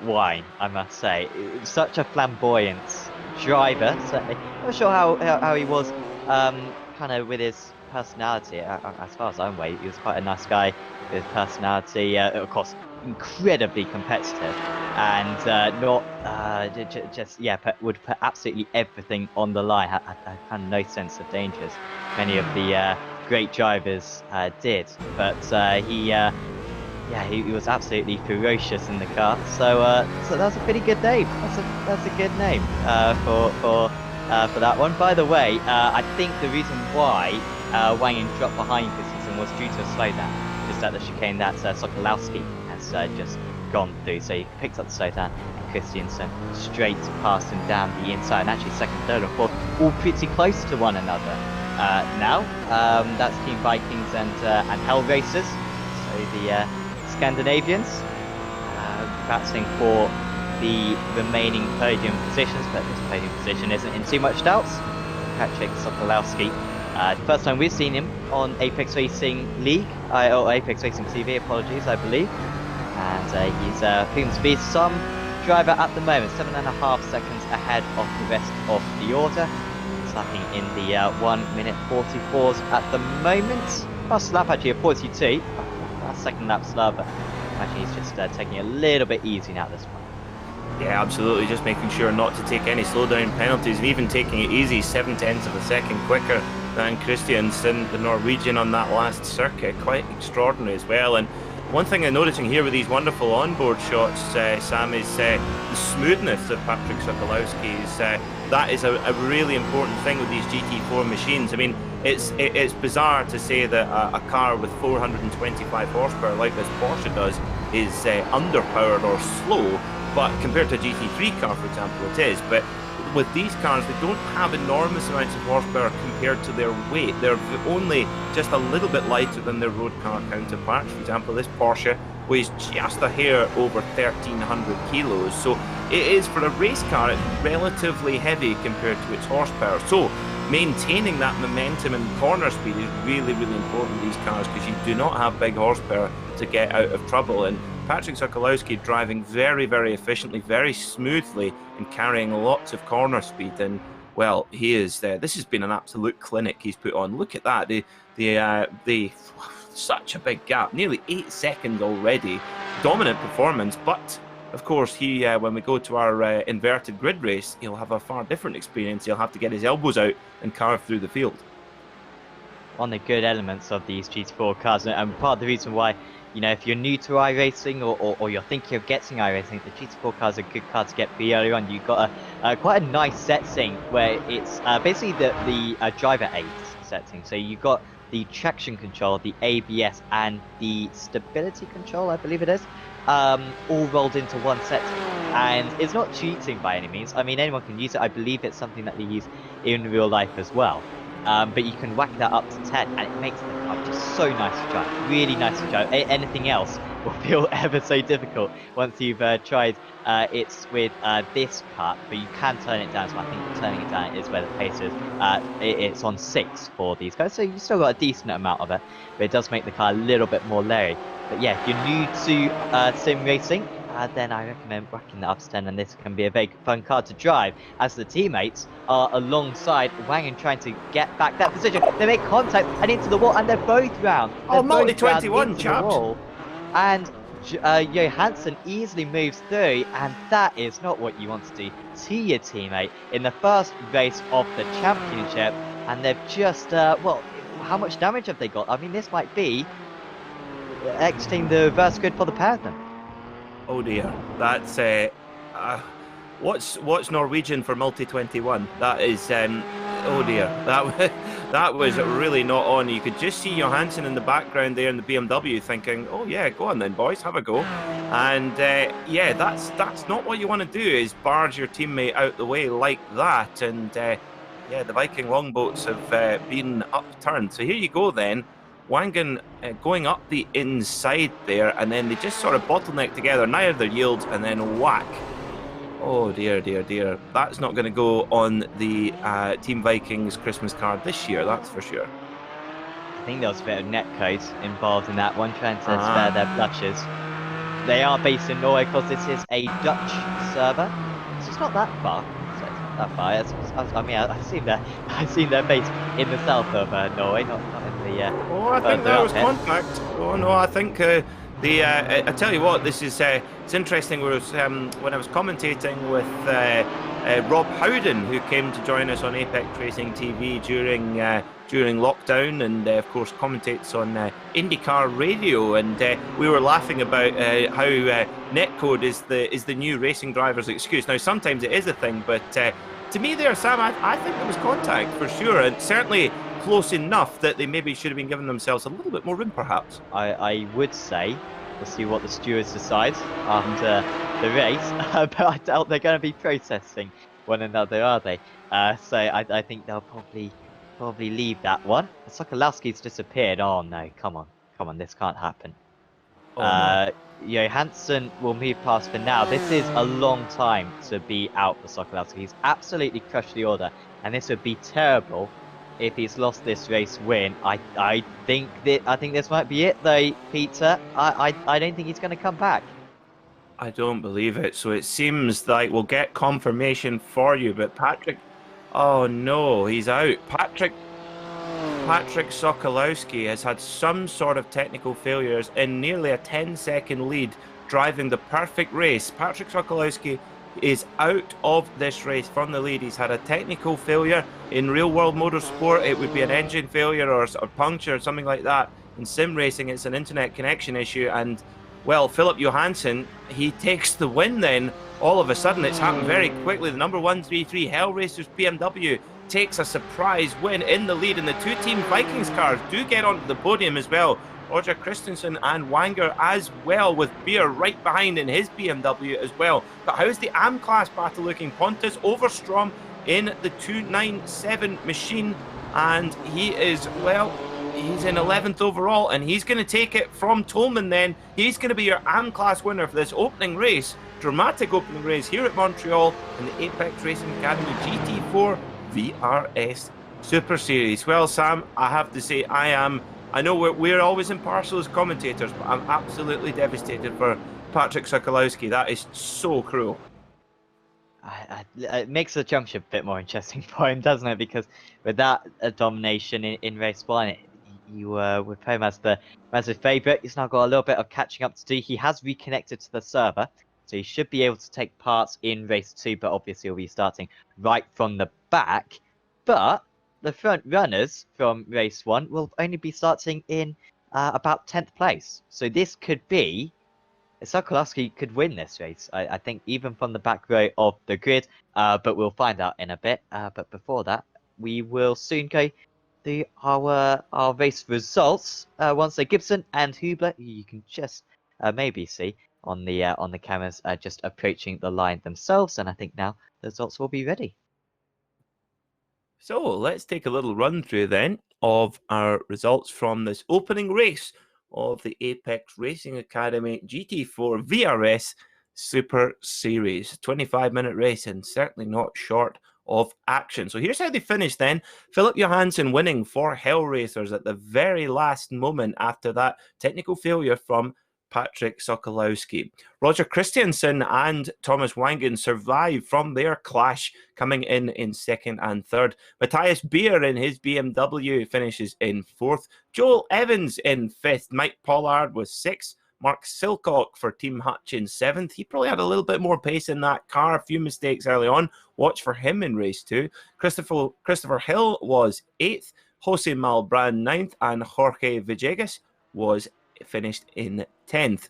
wine, I must say. Such a flamboyant driver. Certainly, not sure how he was, kind of with his personality. As far as I'm aware, he was quite a nice guy with personality. Of course, incredibly competitive, and would put absolutely everything on the line. Had kind of no sense of dangers. Many of the great drivers did, but he was absolutely ferocious in the car. So that's a pretty good name. That's a good name for that one. By the way, I think the reason why Wangen dropped behind Christensen was due to a slowdown, just at the chicane that Sokolowski has just gone through. So he picked up the slowdown, and Christensen straight past him down the inside. And actually, second, third, and fourth, all pretty close to one another. Now that's Team Vikings and Hell Racers. So the Scandinavians battling for the remaining podium positions, but this podium position isn't in too much doubt. Patrick Sokolowski, the first time we've seen him on Apex Racing League, or Apex Racing TV, apologies, I believe. And he's proven to be some driver at the moment, 7.5 seconds ahead of the rest of the order. Slapping in the 1 minute 44s at the moment. Last lap actually a 42. Second lap slab, but actually he's just taking it a little bit easy now at this point. Yeah, absolutely, just making sure not to take any slowdown penalties, and even taking it easy, 0.7 of a second quicker than Christiansen, the Norwegian, on that last circuit. Quite extraordinary as well. And one thing I'm noticing here with these wonderful onboard shots, Sam, is the smoothness of Patrick Sokolowski's. That is a really important thing with these GT4 machines. I mean, it's bizarre to say that a car with 425 horsepower like this Porsche does is underpowered or slow, but compared to a GT3 car, for example, it is. But with these cars, they don't have enormous amounts of horsepower compared to their weight. They're only just a little bit lighter than their road car counterparts. For example, this Porsche weighs just a hair over 1,300 kilos. So it is, for a race car, it's relatively heavy compared to its horsepower. So maintaining that momentum and corner speed is really, really important in these cars, because you do not have big horsepower to get out of trouble. And Patrick Sokolowski driving very, very efficiently, very smoothly, and carrying lots of corner speed. And well, he is. This has been an absolute clinic he's put on. Look at that. The such a big gap, nearly 8 seconds already. Dominant performance, but of course, he when we go to our inverted grid race, he'll have a far different experience. He'll have to get his elbows out and carve through the field. One of the good elements of these GT4 cars, and part of the reason why, you know, if you're new to iRacing or you're thinking of getting iRacing, the GT4 car is a good car to get pretty early on. You've got quite a nice setting where it's basically the driver aids setting. So you've got the traction control, the ABS, and the stability control, I believe it is, all rolled into one setting. And it's not cheating by any means. I mean, anyone can use it. I believe it's something that they use in real life as well. But you can whack that up to 10, and it makes the car just so nice to drive. Really nice to drive. Anything else will feel ever so difficult once you've tried it with this car. But you can turn it down, so I think turning it down is where the pace is. It's on 6 for these guys, so you've still got a decent amount of it. But it does make the car a little bit more leery. But yeah, if you're new to sim racing, then I recommend whacking that up to 10, and this can be a very fun car to drive, as the teammates are alongside Wangen trying to get back that position. They make contact and into the wall, and they're both round. Oh, multi-21, chaps! And Johansson easily moves through, and that is not what you want to do to your teammate in the first race of the championship. And they've just, well, how much damage have they got? I mean, this might be exiting the reverse grid for the pair of them. Oh dear, that's what's Norwegian for multi-21? That is Oh dear, that was really not on. You could just see Johansson in the background there in the BMW, thinking, "Oh yeah, go on then, boys, have a go." And yeah, that's not what you want to do, is barge your teammate out the way like that. And yeah, the Viking longboats have been upturned. So here you go then. Wangen going up the inside there, and then they just sort of bottleneck together, neither yields, and then whack. Oh dear, dear, dear. That's not going to go on the Team Vikings Christmas card this year, that's for sure. I think there was a bit of netcode involved in that one, trying to spare their blushes. They are based in Norway because this is a Dutch server, so it's not that far. I mean, I've seen their base in the south of Norway, not in the. Oh, I think there was contact. Oh no, I think I tell you what, this is it's interesting. When I was commentating with Rob Howden, who came to join us on Apex Racing TV during lockdown, and of course commentates on IndyCar Radio, and we were laughing about how netcode is the new racing driver's excuse. Now sometimes it is a thing, but to me there, Sam, I think there was contact for sure, and certainly close enough that they maybe should have been giving themselves a little bit more room, perhaps. I would say we'll see what the stewards decide after the race, but I doubt they're going to be protesting one another, are they? So I think they'll probably leave that one. Sokolowski's disappeared. Oh no, come on, this can't happen. Oh, no. Johansson will move past for now. This is a long time to be out for Sokolowski. He's absolutely crushed the order, and this would be terrible if he's lost this race win. I think this might be it though, Peter. I don't think he's going to come back. I don't believe it. So it seems like we'll get confirmation for you, but Patrick, oh no, he's out. Patrick Sokolowski has had some sort of technical failures in nearly a 10-second lead, driving the perfect race. Patrick Sokolowski is out of this race from the lead. He's had a technical failure. In real-world motorsport, it would be an engine failure or a puncture or something like that. In sim racing, it's an internet connection issue. And, well, Philip Johansson, he takes the win then. All of a sudden, it's happened very quickly. The number 133 Hell Racers BMW takes a surprise win in the lead, and the two Team Vikings cars do get onto the podium as well. Roger Christensen and Wanger as well, with Beer right behind in his BMW as well. But how's the AM class battle looking? Pontus Overstrom in the 297 machine, and he is, well, he's in 11th overall, and he's going to take it from Tolman then. He's going to be your AM class winner for this opening race. Dramatic opening race here at Montreal in the Apex Racing Academy GT4 VRS Super Series. Well, Sam, I have to say I know we're always impartial as commentators, but I'm absolutely devastated for Patrick Sokolowski. That is so cruel. It makes the junction a bit more interesting for him, doesn't it? Because with that domination in race one, you were with him as the massive favourite. He's now got a little bit of catching up to do. He has reconnected to the server, so he should be able to take part in race two, but obviously he'll be starting right from the back. But the front runners from race one will only be starting in about 10th place. So this could be, Sokolowski could win this race, I think, even from the back row of the grid, but we'll find out in a bit. But before that, we will soon go through our race results. Once Gibson and Hubler, you can just maybe see on the cameras just approaching the line themselves, and I think now the results will be ready. So let's take a little run through then of our results from this opening race of the Apex Racing Academy GT4 VRS Super Series. 25-minute race, and certainly not short of action. So here's how they finished then. Philip Johansson winning for Hell Racers at the very last moment after that technical failure from Patrick Sokolowski. Roger Christensen and Thomas Wangen survived from their clash, coming in second and third. Matthias Beer in his BMW finishes in fourth. Joel Evans in fifth. Mike Pollard was sixth. Mark Silcock for Team Hutch in seventh. He probably had a little bit more pace in that car. A few mistakes early on. Watch for him in race two. Christopher Hill was eighth. Jose Malbrand ninth. And Jorge Villegas was finished in 10th.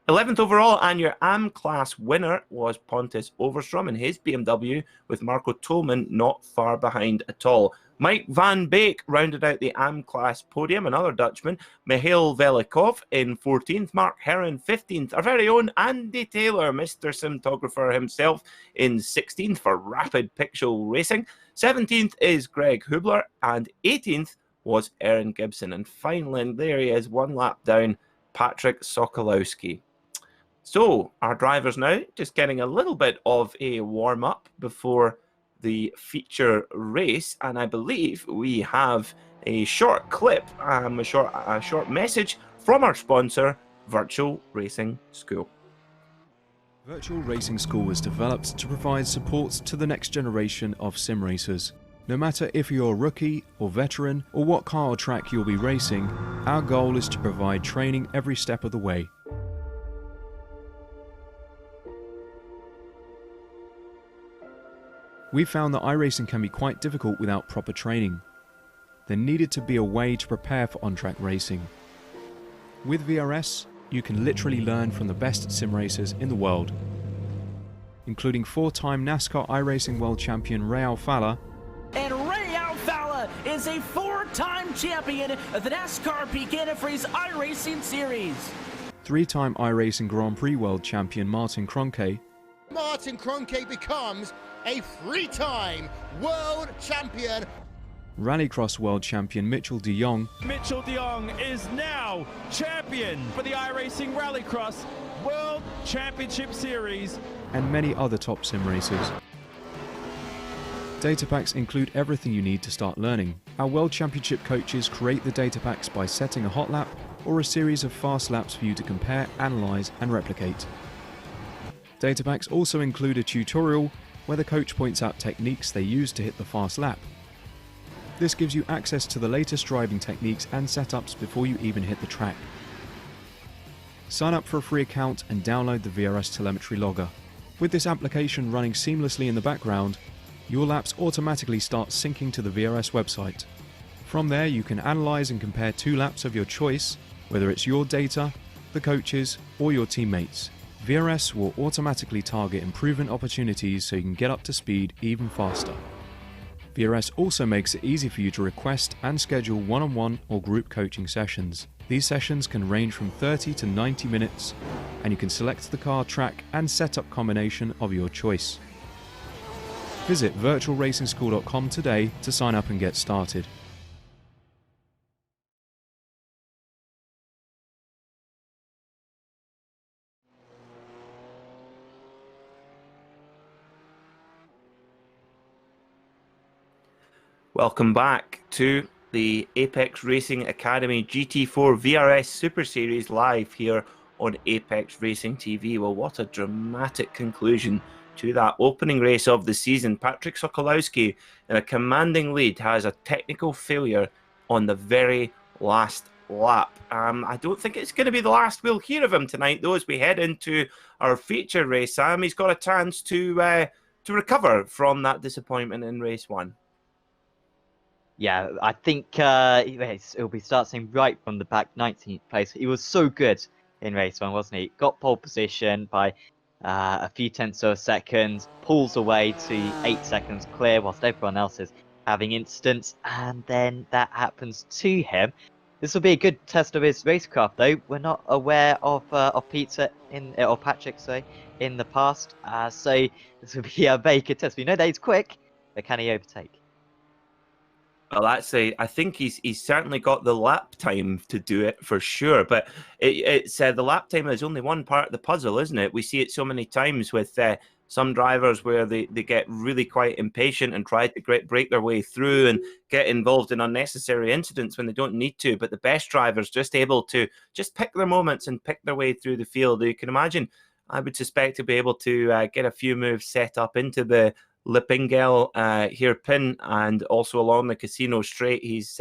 11th overall, and your AM class winner was Pontus Overstrom in his BMW, with Marco Tolman not far behind at all. Mike van Beek rounded out the AM class podium, another Dutchman. Mihail Velikov in 14th, Mark Heron 15th, our very own Andy Taylor, Mr. Cinematographer himself, in 16th for Rapid Pixel Racing. 17th is Greg Hubler, and 18th was Aaron Gibson. And finally, and there he is, one lap down, Patrick Sokolowski. So our drivers now just getting a little bit of a warm-up before the feature race, and I believe we have a short clip, a short message from our sponsor, Virtual Racing School. Virtual Racing School was developed to provide support to the next generation of sim racers. No matter if you're a rookie or veteran or what car or track you'll be racing, our goal is to provide training every step of the way. We found that iRacing can be quite difficult without proper training. There needed to be a way to prepare for on-track racing. With VRS, you can literally learn from the best sim racers in the world, including 4-time NASCAR iRacing World Champion Ray Alfala. And Ray Alfala is a 4-time champion of the NASCAR Peak Antifreeze iRacing Series. 3-time iRacing Grand Prix World Champion Martin Kroenke. Martin Kroenke becomes a 3-time world champion. Rallycross World Champion Mitchell de Jong. Mitchell de Jong is now champion for the iRacing Rallycross World Championship Series. And many other top sim racers. Data packs include everything you need to start learning. Our World Championship coaches create the data packs by setting a hot lap or a series of fast laps for you to compare, analyze, and replicate. Data packs also include a tutorial where the coach points out techniques they use to hit the fast lap. This gives you access to the latest driving techniques and setups before you even hit the track. Sign up for a free account and download the Vrs Telemetry Logger. With this application running seamlessly in the background, your laps automatically start syncing to the VRS website. From there, you can analyze and compare 2 laps of your choice, whether it's your data, the coaches, or your teammates. VRS will automatically target improvement opportunities so you can get up to speed even faster. VRS also makes it easy for you to request and schedule one-on-one or group coaching sessions. These sessions can range from 30 to 90 minutes, and you can select the car, track, and setup combination of your choice. Visit virtualracingschool.com today to sign up and get started. Welcome back to the Apex Racing Academy GT4 VRS Super Series live here on Apex Racing TV. Well, what a dramatic conclusion to that opening race of the season. Patrick Sokolowski, in a commanding lead, has a technical failure on the very last lap. I don't think it's going to be the last we'll hear of him tonight, though, as we head into our feature race. He's got a chance to recover from that disappointment in race 1. Yeah, I think he'll be starting right from the back, 19th place. He was so good in race 1, wasn't he? Got pole position by a few tenths of a second, pulls away to 8 seconds clear, whilst everyone else is having instants, and then that happens to him. This will be a good test of his racecraft, though. We're not aware of Peter or Patrick, sorry, in the past, so this will be a very good test. We know that he's quick, but can he overtake? Well, I think he's certainly got the lap time to do it for sure. But it's the lap time is only one part of the puzzle, isn't it? We see it so many times with some drivers where they get really quite impatient and try to break their way through and get involved in unnecessary incidents when they don't need to. But the best drivers just able to just pick their moments and pick their way through the field. You can imagine, I would suspect, to be able to get a few moves set up into the Lipingel hairpin and also along the Casino straight. He's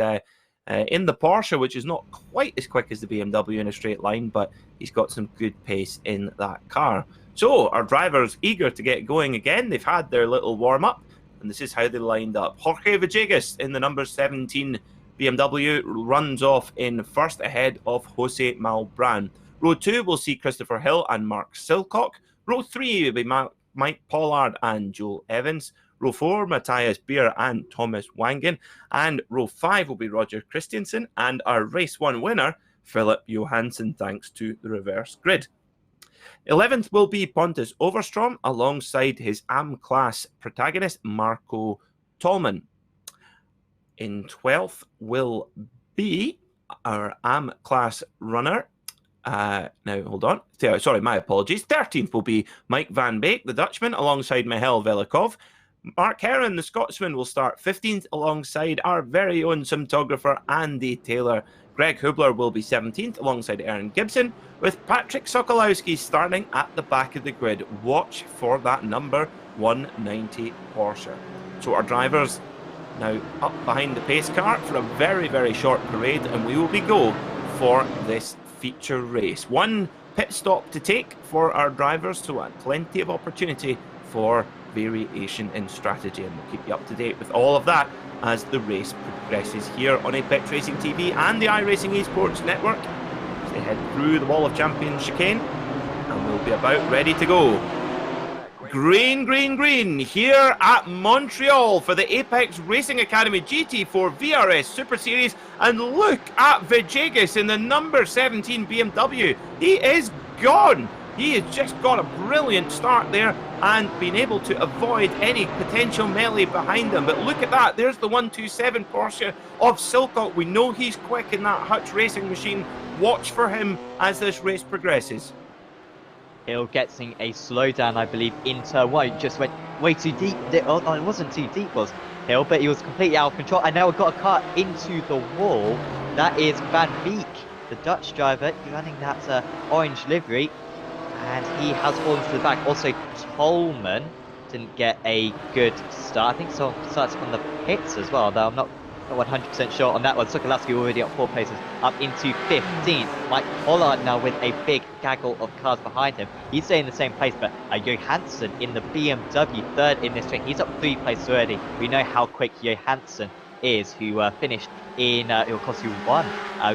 in the Porsche, which is not quite as quick as the BMW in a straight line, but he's got some good pace in that car. So our drivers eager to get going again. They've had their little warm-up, and this is how they lined up. Jorge Villegas in the number 17 BMW runs off in first ahead of Jose Malbran. Row 2 will see Christopher Hill and Mark Silcock. Row 3 will be Mike Pollard and Joel Evans. Row 4, Matthias Beer and Thomas Wangen. And row 5 will be Roger Christensen and our race 1 winner, Philip Johansson, thanks to the reverse grid. 11th will be Pontus Overstrom alongside his AM class protagonist, Marco Tolman. In 12th will be our AM class runner. Now, hold on. Sorry, my apologies. 13th will be Mike Van Beek, the Dutchman, alongside Mihail Velikov. Mark Heron, the Scotsman, will start 15th alongside our very own cinematographer, Andy Taylor. Greg Hubler will be 17th alongside Aaron Gibson, with Patrick Sokolowski starting at the back of the grid. Watch for that number 190 Porsche. So our drivers now up behind the pace car for a very, very short parade, and we will be go for this feature race. One pit stop to take for our drivers, so plenty of opportunity for variation in strategy, and we'll keep you up to date with all of that as the race progresses here on Apex Racing TV and the iRacing Esports Network. As they head through the Wall of Champions chicane, and we'll be about ready to go. Green, green, green here at Montreal for the Apex Racing Academy GT4 VRS Super Series, and look at Villegas in the number 17 BMW. He is gone. He has just got a brilliant start there and been able to avoid any potential melee behind him. But look at that, there's the 127 Porsche of Silcock. We know he's quick in that Hutch racing machine. Watch for him as this race progresses. Hill getting a slowdown, I believe, in turn 1. He just went way too deep. Oh, it wasn't too deep, was Hill, but he was completely out of control. And now we've got a car into the wall. That is Van Beek, the Dutch driver, running that orange livery. And he has fallen to the back. Also, Tolman didn't get a good start. I think so starts on the pits as well, though I'm not 100% sure on that one. Sokolowski already up 4 places, up into 15th. Mike Pollard now with a big gaggle of cars behind him. He's staying in the same place, but Johansson in the BMW, 3rd in this train. He's up 3 places already. We know how quick Johansson is, who finished in, of course, who won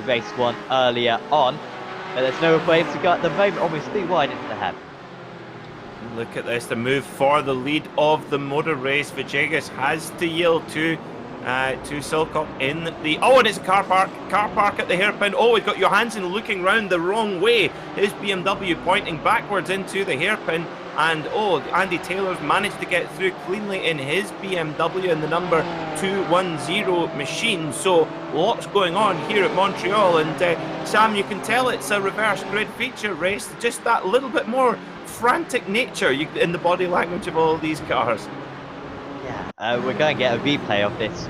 race 1 earlier on. But there's no way to go at the moment, almost 3 wide into the head. Look at this, the move for the lead of the motor race. Villegas has to yield to Silcock in the... Oh, and it's a car park at the hairpin. Oh, we've got Johansson looking round the wrong way. His BMW pointing backwards into the hairpin. And, oh, Andy Taylor's managed to get through cleanly in his BMW in the number 210 machine. So, lots going on here at Montreal. And, Sam, you can tell it's a reverse grid feature race. Just that little bit more frantic nature in the body language of all of these cars. Yeah, we're going to get a replay of this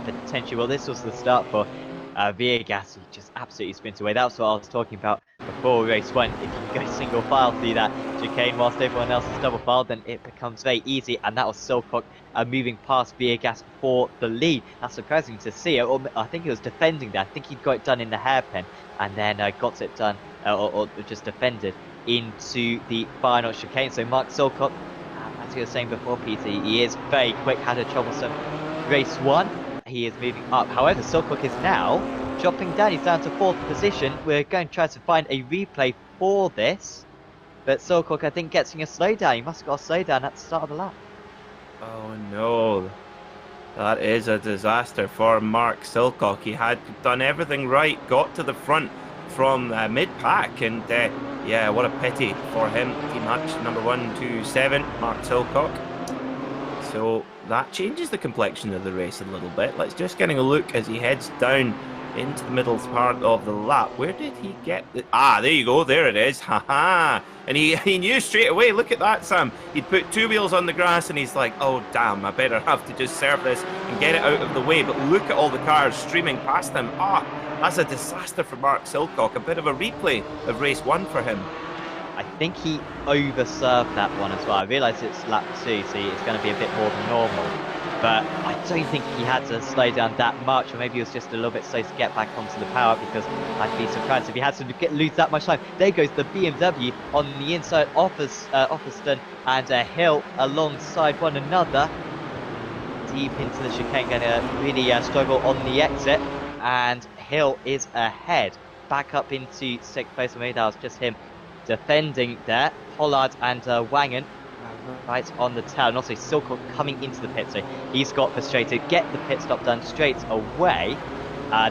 potentially. Well, this was the start for Villegas. He just absolutely spins away. That's what I was talking about before race 1. If you can go single file through that chicane whilst everyone else is double file, then it becomes very easy. And that was Silcock moving past Villegas for the lead. That's surprising to see. I think he was defending that. I think he'd got it done in the hairpin and then got it done or just defended into the final chicane. So Mark Silcock, as you were saying before, Peter, he is very quick, had a troublesome race 1. He is moving up. However, Silcock is now dropping down. He's down to 4th position. We're going to try to find a replay for this. But Silcock, I think, getting a slowdown. He must have got a slowdown at the start of the lap. Oh no. That is a disaster for Mark Silcock. He had done everything right, got to the front from mid-pack, and yeah, what a pity for him. Team Hutch number 127, Mark Silcock. So that changes the complexion of the race a little bit. Let's just getting a look as he heads down into the middle part of the lap. Where did he get the... Ah, there you go, there it is. Haha. And he knew straight away. Look at that, Sam. He'd put 2 wheels on the grass and he's like, oh damn, I better have to just serve this and get it out of the way. But look at all the cars streaming past him. Ah, that's a disaster for Mark Silcock. A bit of a replay of race 1 for him. I think he overserved that one as well. I realise it's lap 2, so it's going to be a bit more than normal. But I don't think he had to slow down that much, or maybe he was just a little bit slow to get back onto the power, because I'd be surprised if he had to lose that much time. There goes the BMW on the inside, Offerston and Hill alongside one another. Deep into the chicane, going to really struggle on the exit, and Hill is ahead back up into 6th place. Maybe that was just him defending there. Pollard and Wangen right on the tail, and also Silcock coming into the pit, so he's got frustrated. Get the pit stop done straight away.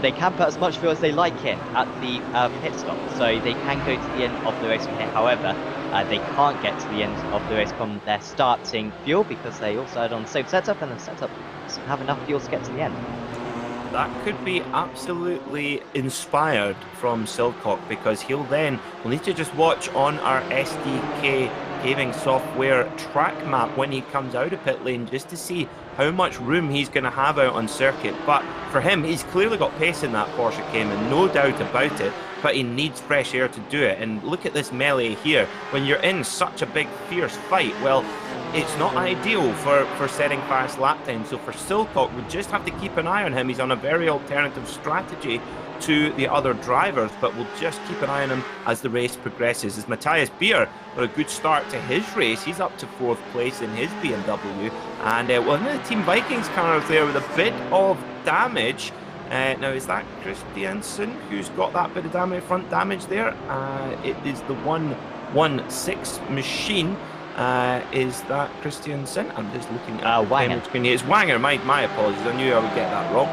They can put as much fuel as they like in at the pit stop, so they can go to the end of the race from here. However, they can't get to the end of the race from their starting fuel because they also had on the same setup, and the setup doesn't have enough fuel to get to the end. That could be absolutely inspired from Silcock, because we'll need to just watch on our SDK paving software track map when he comes out of pit lane just to see how much room he's going to have out on circuit. But for him, he's clearly got pace in that Porsche Cayman, no doubt about it, but he needs fresh air to do it. And look at this melee here. When you're in such a big, fierce fight, well, it's not ideal for setting fast lap times. So for Silcock, we just have to keep an eye on him. He's on a very alternative strategy to the other drivers, but we'll just keep an eye on him as the race progresses. As Matthias Beer got a good start to his race, he's up to 4th place in his BMW, and well, the Team Vikings car is there with a bit of damage. Now, is that Christiansen who's got that bit of damage, front damage there? It is the 116 machine. Is that Christiansen? I'm just looking at Wangen. Screen. It's Wanger. My apologies. I knew I would get that wrong.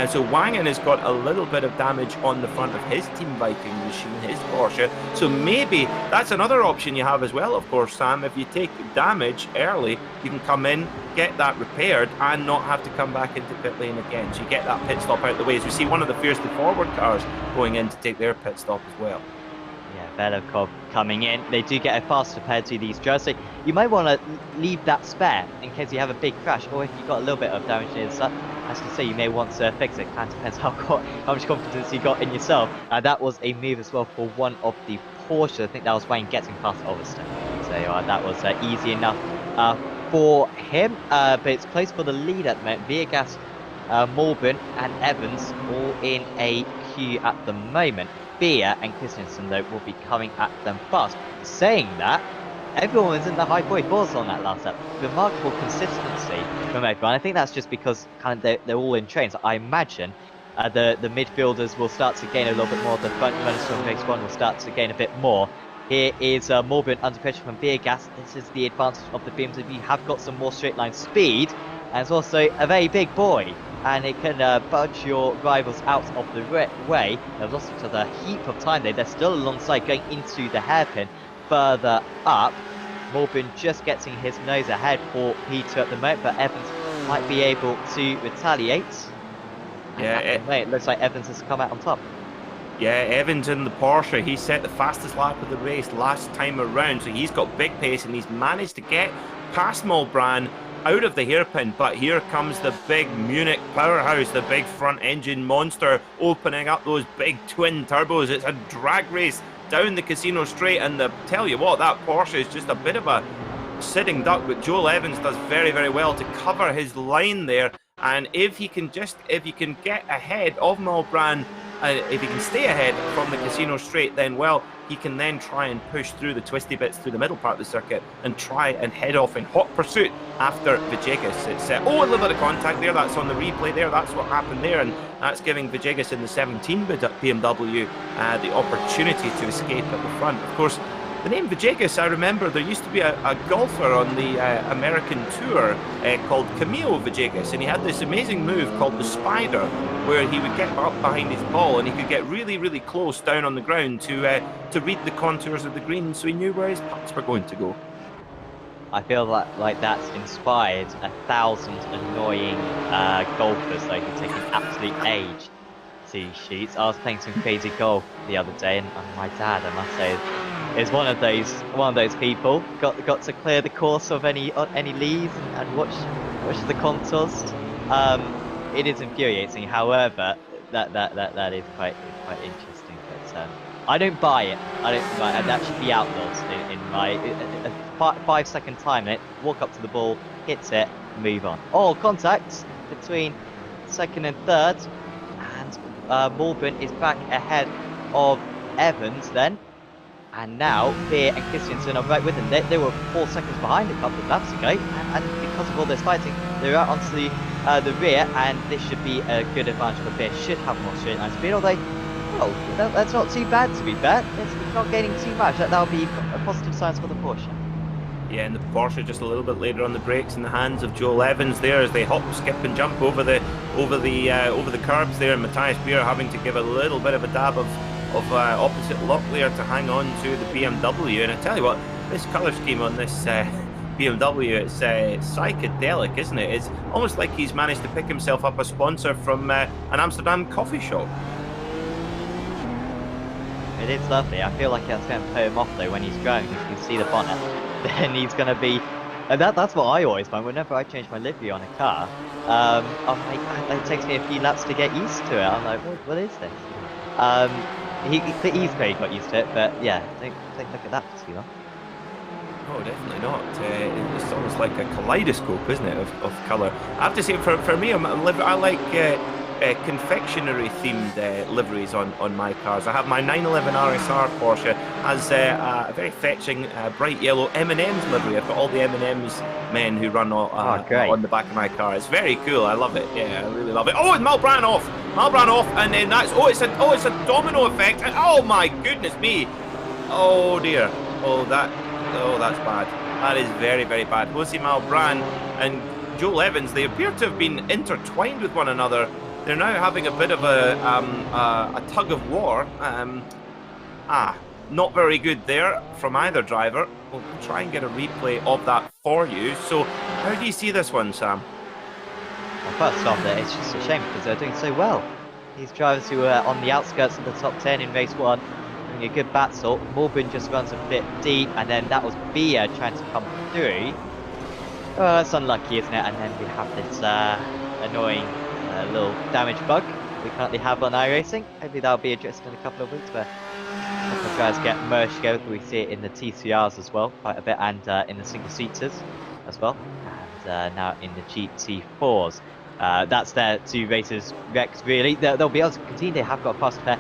So Wangen has got a little bit of damage on the front of his Team Viking machine, his Porsche. So maybe that's another option you have as well, of course, Sam. If you take damage early, you can come in, get that repaired, and not have to come back into pit lane again. So you get that pit stop out of the way. As we see one of the fiercely forward cars going in to take their pit stop as well. Velikov coming in. They do get a faster pair to these drones, so you might want to leave that spare in case you have a big crash, or if you've got a little bit of damage in the sun. As you say, you may want to fix it. Kind of depends how much confidence you got in yourself. That was a move as well for one of the Porsche. I think that was Wayne getting past Overstone. So that was easy enough for him. But it's placed for the lead at the moment. Viergas, Morben and Evans all in a queue at the moment. Beer and Christensen, though, will be coming at them fast. Saying that, everyone was in the high 44s on that last lap. Remarkable consistency from everyone. I think that's just because kind of they're all in trains. I imagine the midfielders will start to gain a little bit more. The front runners from race 1 will start to gain a bit more. Here is Morben under pressure from Viergas. This is the advantage of the BMW. You have got some more straight line speed, and it's also a very big boy, and it can budge your rivals out of the way. They've lost each other a heap of time there. They're still alongside going into the hairpin further up. Morben just getting his nose ahead for Peter at the moment, but Evans might be able to retaliate. Yeah, it looks like Evans has come out on top. Yeah, Evans in the Porsche, he set the fastest lap of the race last time around, so he's got big pace and he's managed to get past Mulbran out of the hairpin. But here comes the big Munich powerhouse, the big front engine monster, opening up those big twin turbos. It's a drag race down the casino straight, and tell you what, that Porsche is just a bit of a sitting duck, but Joel Evans does very, very well to cover his line there. And if he can get ahead of Mulbran, if he can stay ahead from the casino straight, then well, he can then try and push through the twisty bits through the middle part of the circuit and try and head off in hot pursuit after Villegas. It's a little bit of contact there. That's on the replay there. That's what happened there, and that's giving Villegas in the 17 BMW the opportunity to escape at the front. Of course, the name Villegas, I remember there used to be a golfer on the American tour called Camilo Villegas, and he had this amazing move called the Spider, where he would get up behind his ball and he could get really, really close down on the ground to read the contours of the green, so he knew where his putts were going to go. I feel like that's inspired 1,000 annoying golfers that can take an absolute age to shoot. I was playing some crazy golf the other day, and my dad, I must say, is one of those people. Got to clear the course of any leads and watch the contours. It is infuriating. However, that is quite interesting. But I don't buy it. That should be outlawed in my 5-second time limit. Walk up to the ball, hits it, move on. Oh, contact between second and third, and Morben is back ahead of Evans then. And now Beer and Christiansen are right with him. They were 4 seconds behind a couple of laps ago, and because of all this fighting, they're out onto the rear, and this should be a good advantage for Beer. Should have more straight line speed, although Oh, that's not too bad to be fair. It's not gaining too much. That'll be a positive sign for the Porsche. Yeah, and the Porsche just a little bit later on the brakes in the hands of Joel Evans there as they hop, skip, and jump over the curbs there, and Matthias Beer having to give a little bit of a dab of opposite lock there to hang on to the BMW. And I tell you what, this colour scheme on this BMW, it's psychedelic, isn't it? It's almost like he's managed to pick himself up a sponsor from an Amsterdam coffee shop. It is lovely. I feel like that's going to put him off though when he's driving. If you can see the bonnet, then he's going to be. And that's what I always find whenever I change my livery on a car. I'm like, it takes me a few laps to get used to it. I'm like, what is this? He's very got used to it, but yeah, don't look at that for too long. Oh, definitely not. It's almost like a kaleidoscope, isn't it, of colour. I have to say, for me, I like confectionery themed liveries on my cars. I have my 911 RSR Porsche has a very fetching bright yellow M&M's livery. I've got all the M&M's men who run on the back of my car. It's very cool. I love it. Yeah, I really love it. Oh, and Malbran off, and then that's it's a domino effect. And, oh my goodness me. Oh dear. Oh that's bad. That is very, very bad. Jose Malbran and Joel Evans, they appear to have been intertwined with one another. They're now having a bit of a tug of war. Not very good there from either driver. We'll try and get a replay of that for you. So, how do you see this one, Sam? Well, first off, it's just a shame because they're doing so well. These drivers who are on the outskirts of the top 10 in race 1, doing a good battle. Morgan just runs a bit deep, and then that was Bia trying to come through. Oh, that's unlucky, isn't it? And then we have this annoying little damage bug we currently have on iRacing. Hopefully that'll be addressed in a couple of weeks, where a couple of guys get merged together. We see it in the TCRs as well, quite a bit, and in the single seaters as well, and now in the GT4s. That's their 2 races wrecked, really. They'll be able to continue. They have got a fast pair,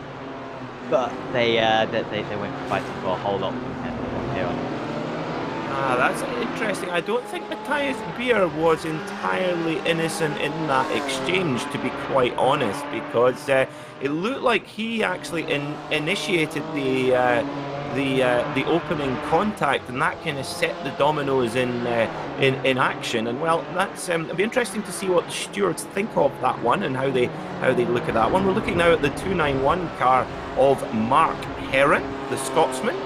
but they won't be fighting for a whole lot from here on. That's interesting. I don't think Matthias Beer was entirely innocent in that exchange, to be quite honest, because it looked like he actually initiated the opening contact, and that kind of set the dominoes in action. And well, that's it'll be interesting to see what the stewards think of that one and how they look at that one. We're looking now at the 291 car of Mark Heron, the Scotsman.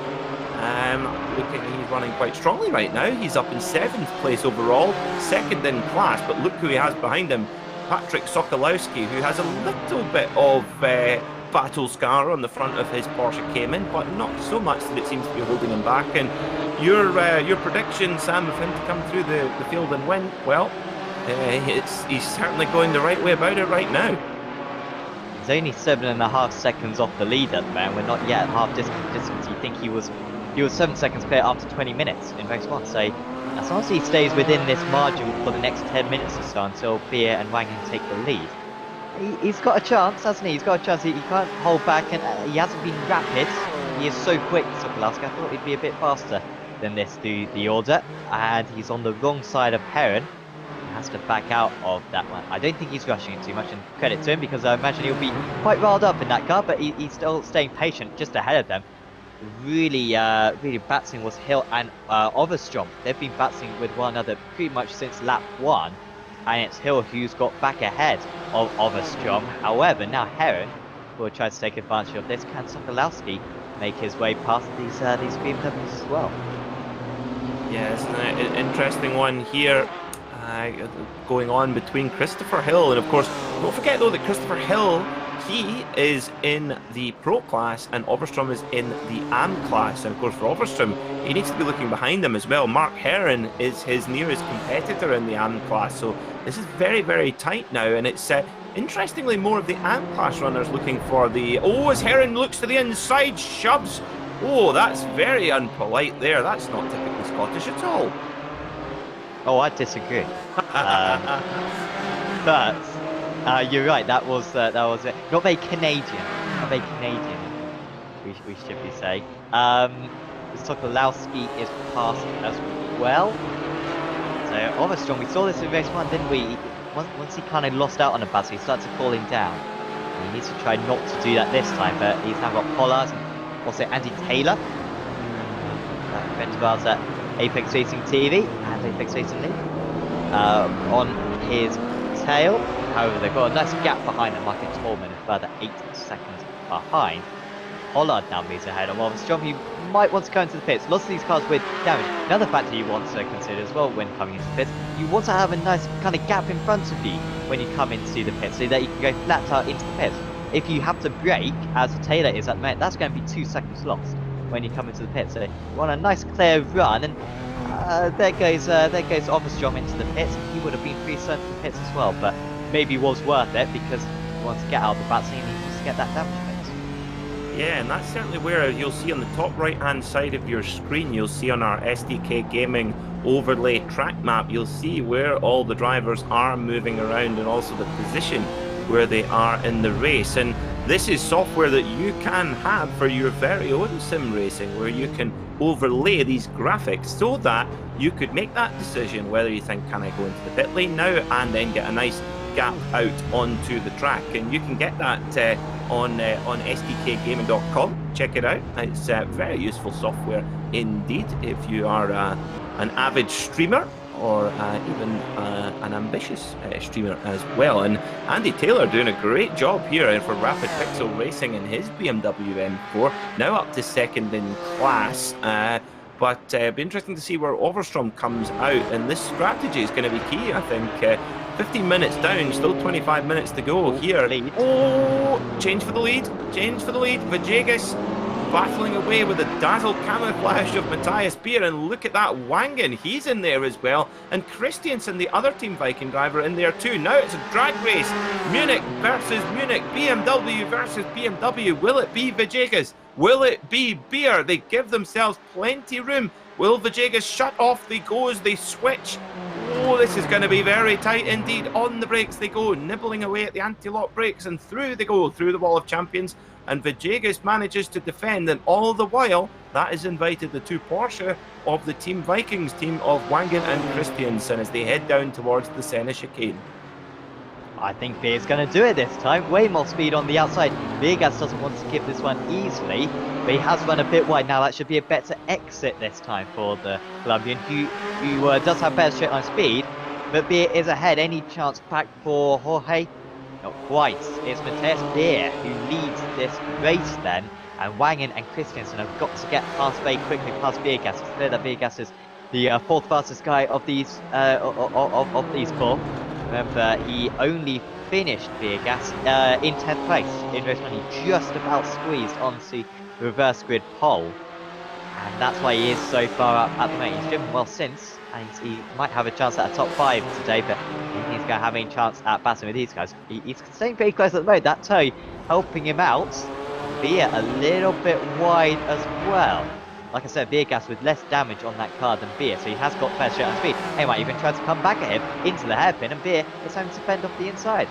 Looking, he's running quite strongly right now. He's up in 7th place overall, 2nd in class, but look who he has behind him, Patrick Sokolowski, who has a little bit of battle scar on the front of his Porsche Cayman, but not so much that it seems to be holding him back. And your prediction, Sam, of him to come through the field and win, well, he's certainly going the right way about it right now. He's only 7.5 seconds off the lead at the moment. We're not yet at half distance. You think he was 7 seconds clear after 20 minutes in race 1. So as long as he stays within this margin for the next 10 minutes or so until Beer and Wangen take the lead, he's got a chance, hasn't he? He's got a chance. He can't hold back, and he hasn't been rapid. He is so quick, Sokolowski. I thought he'd be a bit faster than this through the order, and he's on the wrong side of Heron. He has to back out of that one. I don't think he's rushing it too much, and credit to him, because I imagine he'll be quite riled up in that car, but he's still staying patient just ahead of them. Really battling was Hill and Overstrom. They've been battling with one another pretty much since lap 1, and it's Hill who's got back ahead of Overstrom. However, now Heron will try to take advantage of this. Can Sokolowski make his way past these BMWs as well? Yeah, it's an interesting one here going on between Christopher Hill, and of course, don't forget though that Christopher Hill, he is in the Pro class and Overstrom is in the AM class. And of course, for Overstrom, he needs to be looking behind him as well. Mark Heron is his nearest competitor in the AM class, so this is very, very tight now. And it's interestingly more of the AM class runners looking for the... Oh, as Heron looks to the inside, shoves. Oh, that's very unpolite there. That's not typically Scottish at all. Oh, I disagree. But you're right. That was it. Not very Canadian. Not very Canadian. We should be saying. Sokolowski is past as well. So Overstrom, we saw this in race 1, didn't we? Once he kind of lost out on a battle, he started falling down. He needs to try not to do that this time, but he's now got Pollard and also Andy Taylor. Friend of ours at Apex Racing TV and Apex Racing League. On his tail. However, they've got a nice gap behind them, Michael Tolman, a further 8 seconds behind. Pollard now moves ahead, and while Strong, you might want to go into the pits. Lots of these cars with damage. Another factor you want to consider as well when coming into the pits, you want to have a nice kind of gap in front of you when you come into the pits, so that you can go flat out into the pits. If you have to brake, as Taylor is at the moment, that's going to be 2 seconds lost when you come into the pits. So you want a nice clear run, and there goes Overstrom into the pits. He would have been free to the pits as well, but maybe was worth it because he wants to get out of the battle, so he needs to get that damage fix. Yeah, and that's certainly where you'll see on the top right-hand side of your screen, you'll see on our SDK Gaming overlay track map, you'll see where all the drivers are moving around and also the position where they are in the race. And this is software that you can have for your very own sim racing, where you can overlay these graphics so that you could make that decision whether you think, can I go into the pit lane now, and then get a nice gap out onto the track. And you can get that on sdkgaming.com. Check it out. It's very useful software indeed if you are an avid streamer or even an ambitious streamer as well. And Andy Taylor doing a great job here for Rapid Pixel Racing in his BMW M4, now up to second in class. But it'll be interesting to see where Overstrom comes out, and this strategy is going to be key, I think. 15 minutes down, still 25 minutes to go here. Oh, change for the lead, Vajegas battling away with the dazzle camouflage of Matthias Beer, and look at that, Wangen, he's in there as well, and Christiansen, the other Team Viking driver, in there too. Now it's a drag race, Munich versus Munich, BMW versus BMW. Will it be Vajegas? Will it be Beer? They give themselves plenty room. Will Vajegas shut off? They go as they switch. Oh, this is going to be very tight indeed. On the brakes they go, nibbling away at the anti-lock brakes, and through they go, through the wall of champions. And Vajegas manages to defend, and all the while, that has invited the two Porsche of the Team Vikings, team of Wangen and Christiansen, as they head down towards the Senna chicane. I think Beer's going to do it this time. Way more speed on the outside. Viegas doesn't want to give this one easily, but he has run a bit wide. Now that should be a better exit this time for the Colombian, who does have better straight line speed, but Beer is ahead. Any chance back for Jorge? Not quite. It's Matthias Beer who leads this race then, and Wangen and Christiansen have got to get past very quickly past Viegas. It's clear that Viegas is the fourth fastest guy of these of these four. Remember, he only finished Viegas in 10th place in race 1. He just about squeezed onto the reverse grid pole, and that's why he is so far up at the moment. He's driven well since, and he might have a chance at a top 5 today, but he's going to have any chance at battling with these guys. He's staying pretty close at the moment. That toe helping him out. Beer a little bit wide as well. Like I said, Viegas with less damage on that car than Beer, so he has got fair straight on speed. Anyway, even tries to come back at him into the hairpin, and Beer is having to fend off the inside.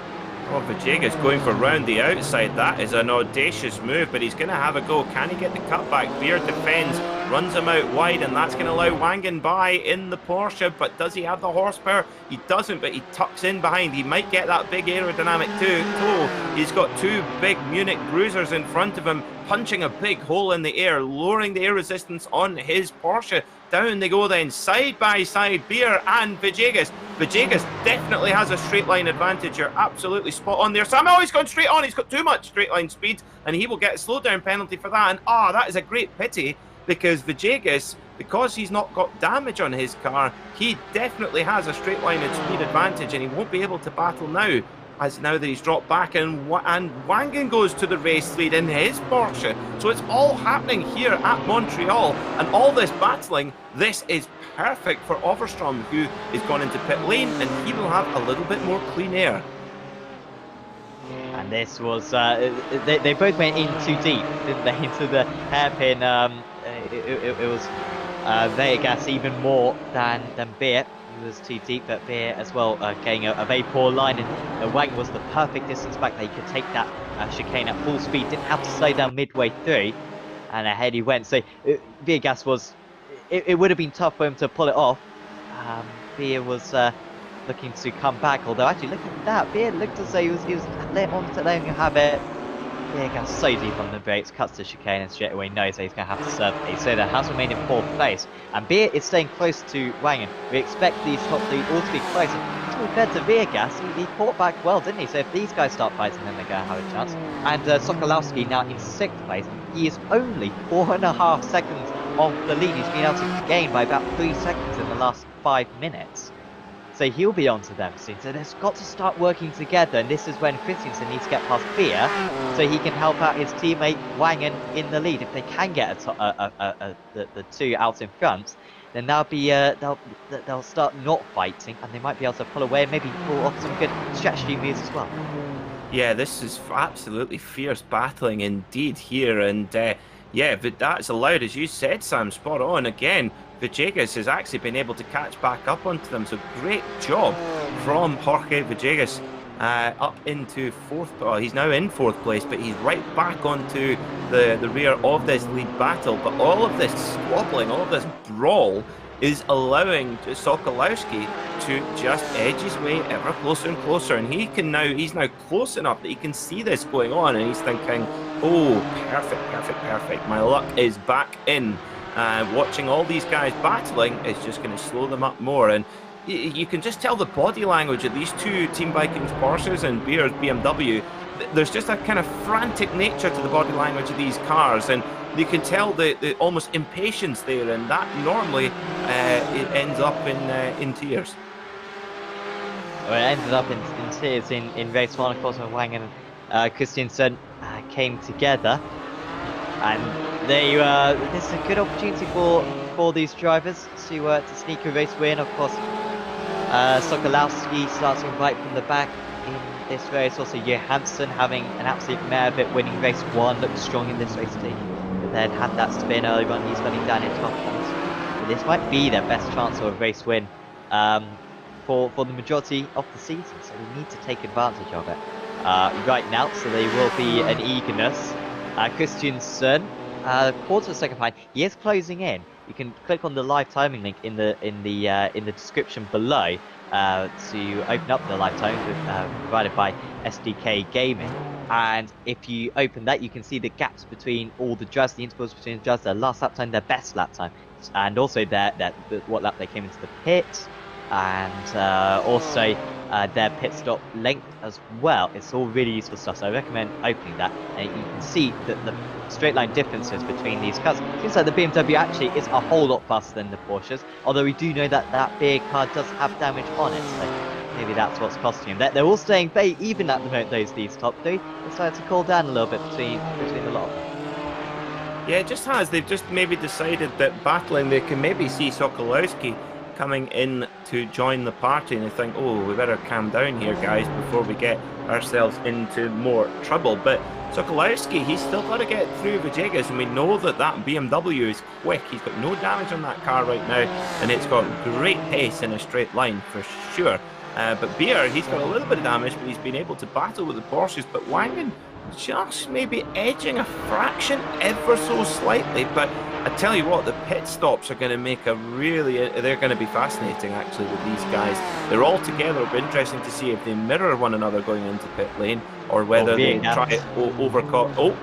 Oh, Vajegas going for round the outside. That is an audacious move, but he's going to have a go. Can he get the cutback? Beer defends, runs him out wide, and that's going to allow Wangen by in the Porsche. But does he have the horsepower? He doesn't, but he tucks in behind. He might get that big aerodynamic toe. He's got two big Munich bruisers in front of him, punching a big hole in the air, lowering the air resistance on his Porsche. Down they go then, side by side, Beer and Vajegas. Vajegas definitely has a straight line advantage. You're absolutely spot on there. Somehow he's gone straight on. He's got too much straight line speed, and he will get a slowdown penalty for that. And that is a great pity, because Vajegas, because he's not got damage on his car, he definitely has a straight line and speed advantage, and he won't be able to battle now. As now that he's dropped back, and Wangen goes to the race lead in his Porsche. So it's all happening here at Montreal, and all this battling, this is perfect for Overstrom, who is gone into pit lane, and he will have a little bit more clean air. And this was, they both went in too deep, didn't they, into the hairpin. It was Viegas even more than Beer. It was too deep, but Beer as well getting a very poor line, and Wangen was the perfect distance back that he could take that chicane at full speed, didn't have to slow down midway through, and ahead he went. So Viegas was, it would have been tough for him to pull it off. Beer was looking to come back. Although actually, look at that. Beard looked as though he was letting him have it. Viegas so deep on the brakes, cuts the chicane, and straight away knows that he's going to have to serve pace. So that has remained in 4th place. And Beer is staying close to Wangen. We expect these top 3 all to be close. To be fair to Viegas, he fought back well, didn't he? So if these guys start fighting, then they're going to have a chance. And Sokolowski now in 6th place. He is only 4.5 seconds off the lead. He's been able to gain by about 3 seconds in the last 5 minutes. So he'll be on to them soon. So they've got to start working together, and this is when Christensen needs to get past Beer, so he can help out his teammate Wangen in the lead. If they can get the 2 out in front, then that'll be they'll start not fighting, and they might be able to pull away and maybe pull off some good strategy moves as well. Yeah, this is absolutely fierce battling indeed here, and yeah, but that's allowed, as you said, Sam, spot on again. Villegas has actually been able to catch back up onto them, so great job from Jorge Villegas up into 4th. Oh, he's now in 4th place, but he's right back onto the rear of this lead battle. But all of this squabbling, all of this brawl is allowing Sokolowski to just edge his way ever closer and closer, and he's now close enough that he can see this going on, and he's thinking, oh, perfect, my luck is back in. Watching all these guys battling is just going to slow them up more, and you can just tell the body language of these 2 Team Vikings Porsches and Beer's BMW. There's just a kind of frantic nature to the body language of these cars, and you can tell the almost impatience there, and that normally it ends up in tears. Well, it ended up in tears in race 1, of course, when Wang and Christensen came together. And this is a good opportunity for these drivers to sneak a race win. Of course, Sokolowski starting right from the back in this race. Also, Johansson having an absolute mare of it, winning race 1, looked strong in this race too. But then had that spin early on, he's running down in 12 points. But this might be their best chance of a race win for the majority of the season. So we need to take advantage of it right now. So there will be an eagerness. Christensen, quarter of a second behind. He is closing in. You can click on the live timing link in the description below to open up the live timing provided by SDK Gaming. And if you open that, you can see the gaps between all the drivers, the intervals between the drivers, their last lap time, their best lap time, and also what lap they came into the pit, and also their pit stop length as well. It's all really useful stuff, so I recommend opening that, and you can see that the straight line differences between these cars. It seems like the BMW actually is a whole lot faster than the Porsches, although we do know that that big car does have damage on it, so maybe that's what's costing them. They're all staying very even at the moment, these top 3. They're starting to cool down a little bit between the lot of them. Yeah, it just has. They've just maybe decided that battling, they can maybe see Sokolowski coming in to join the party, and they think, oh, we better calm down here, guys, before we get ourselves into more trouble. But Sokolowski, he's still got to get through Villegas, and we know that BMW is quick. He's got no damage on that car right now, and it's got great pace in a straight line for sure. But Beer, he's got a little bit of damage, but he's been able to battle with the Porsches. But Wangen just maybe edging a fraction ever so slightly. But I tell you what, the pit stops are going to make they're going to be fascinating actually with these guys. They're all together. It'll be interesting to see if they mirror one another going into pit lane, or whether they try it overcut. Oh,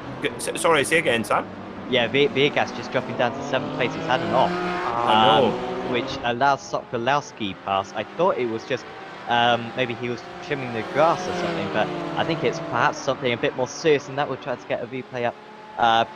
sorry, say again, Sam. Yeah, Villegas just dropping down to 7th place. He's had an off. Which allows Sokolowski pass. I thought it was just maybe he was trimming the grass or something, but I think it's perhaps something a bit more serious, and that we'll try to get a replay up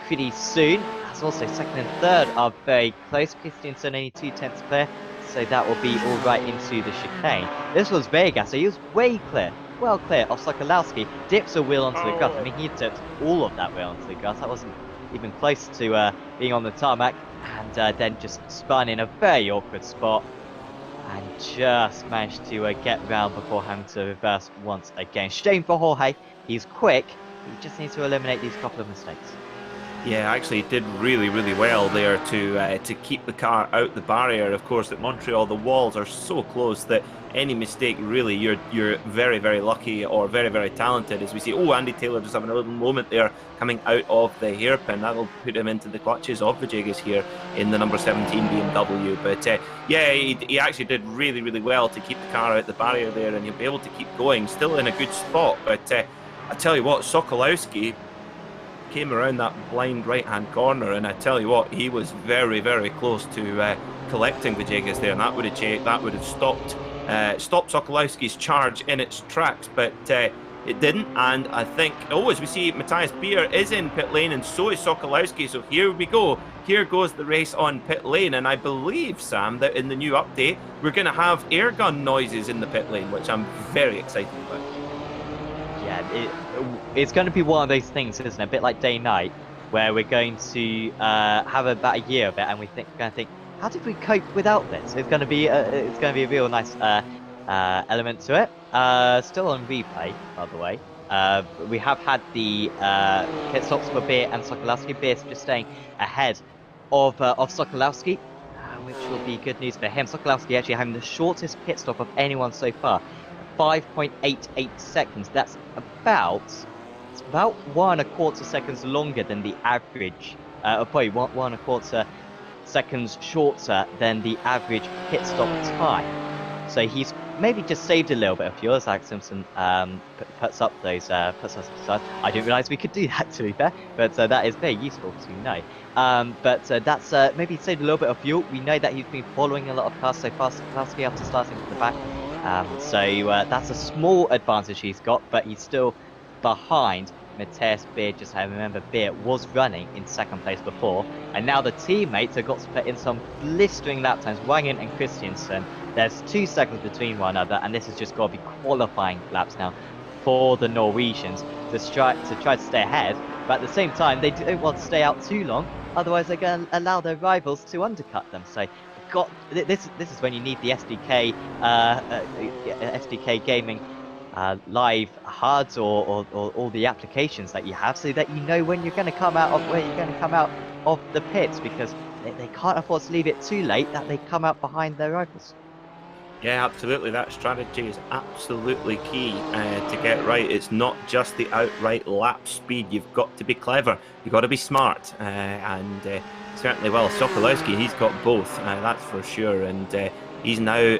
pretty soon. As also 2nd and 3rd are very close. Christensen only 2/10 clear, so that will be all right into the chicane. This was Villegas, so he was way clear, well clear of Sokolowski. Dips a wheel onto the grass. I mean, he dipped all of that wheel onto the grass. That wasn't even close to being on the tarmac, and then just spun in a very awkward spot, and just managed to get round before having to reverse once again. Shame for Jorge. He's quick. He just needs to eliminate these couple of mistakes. Yeah, actually did really, really well there to keep the car out the barrier. Of course, at Montreal, the walls are so close that any mistake, really, you're very, very lucky or very, very talented. As we see, oh, Andy Taylor just having a little moment there coming out of the hairpin. That'll put him into the clutches of the Jagas here in the number 17 BMW. But yeah, he actually did really, really well to keep the car out the barrier there, and he'll be able to keep going, still in a good spot. But I tell you what, Sokolowski came around that blind right-hand corner, and I tell you what, he was very, very close to collecting the Jagas there, and that would have stopped Sokolowski's charge in its tracks, but it didn't. And I think, as we see, Matthias Beer is in pit lane, and so is Sokolowski. So here we go. Here goes the race on pit lane, and I believe, Sam, that in the new update we're going to have air gun noises in the pit lane, which I'm very excited about. Yeah, it's going to be one of those things, isn't it? A bit like day-night, where we're going to have about a year of it, and we're going to think, how did we cope without this? It's going to be a real nice element to it. Still on replay, by the way. We have had the pit stops for Beer and Sokolowski. Beer's just staying ahead of Sokolowski, which will be good news for him. Sokolowski actually having the shortest pit stop of anyone so far. 5.88 seconds. That's about 1.25 seconds longer than the average. Probably 1.25 seconds shorter than the average pit stop time. So he's maybe just saved a little bit of fuel, as Alex Simpson puts up those puts us aside. I didn't realise we could do that, to be fair, but that is very useful to know. But that's maybe saved a little bit of fuel. We know that he's been following a lot of cars so far, Sokolowski, after starting from the back. So that's a small advantage he's got, but he's still behind Matthias Beer. Just remember, Beer was running in second place before, and now the teammates have got to put in some blistering lap times. Wangen and Christiansen, there's 2 seconds between one another, and this has just got to be qualifying laps now for the Norwegians to try to stay ahead. But at the same time, they don't want to stay out too long, otherwise they're going to allow their rivals to undercut them. So this is when you need the SDK gaming live HUDs or all the applications that you have, so that you know when you're going to come out of the pits, because they can't afford to leave it too late that they come out behind their rivals. Yeah, absolutely. That strategy is absolutely key to get right. It's not just the outright lap speed. You've got to be clever. You've got to be smart. And certainly, well, Sokolowski, he's got both. That's for sure. And he's now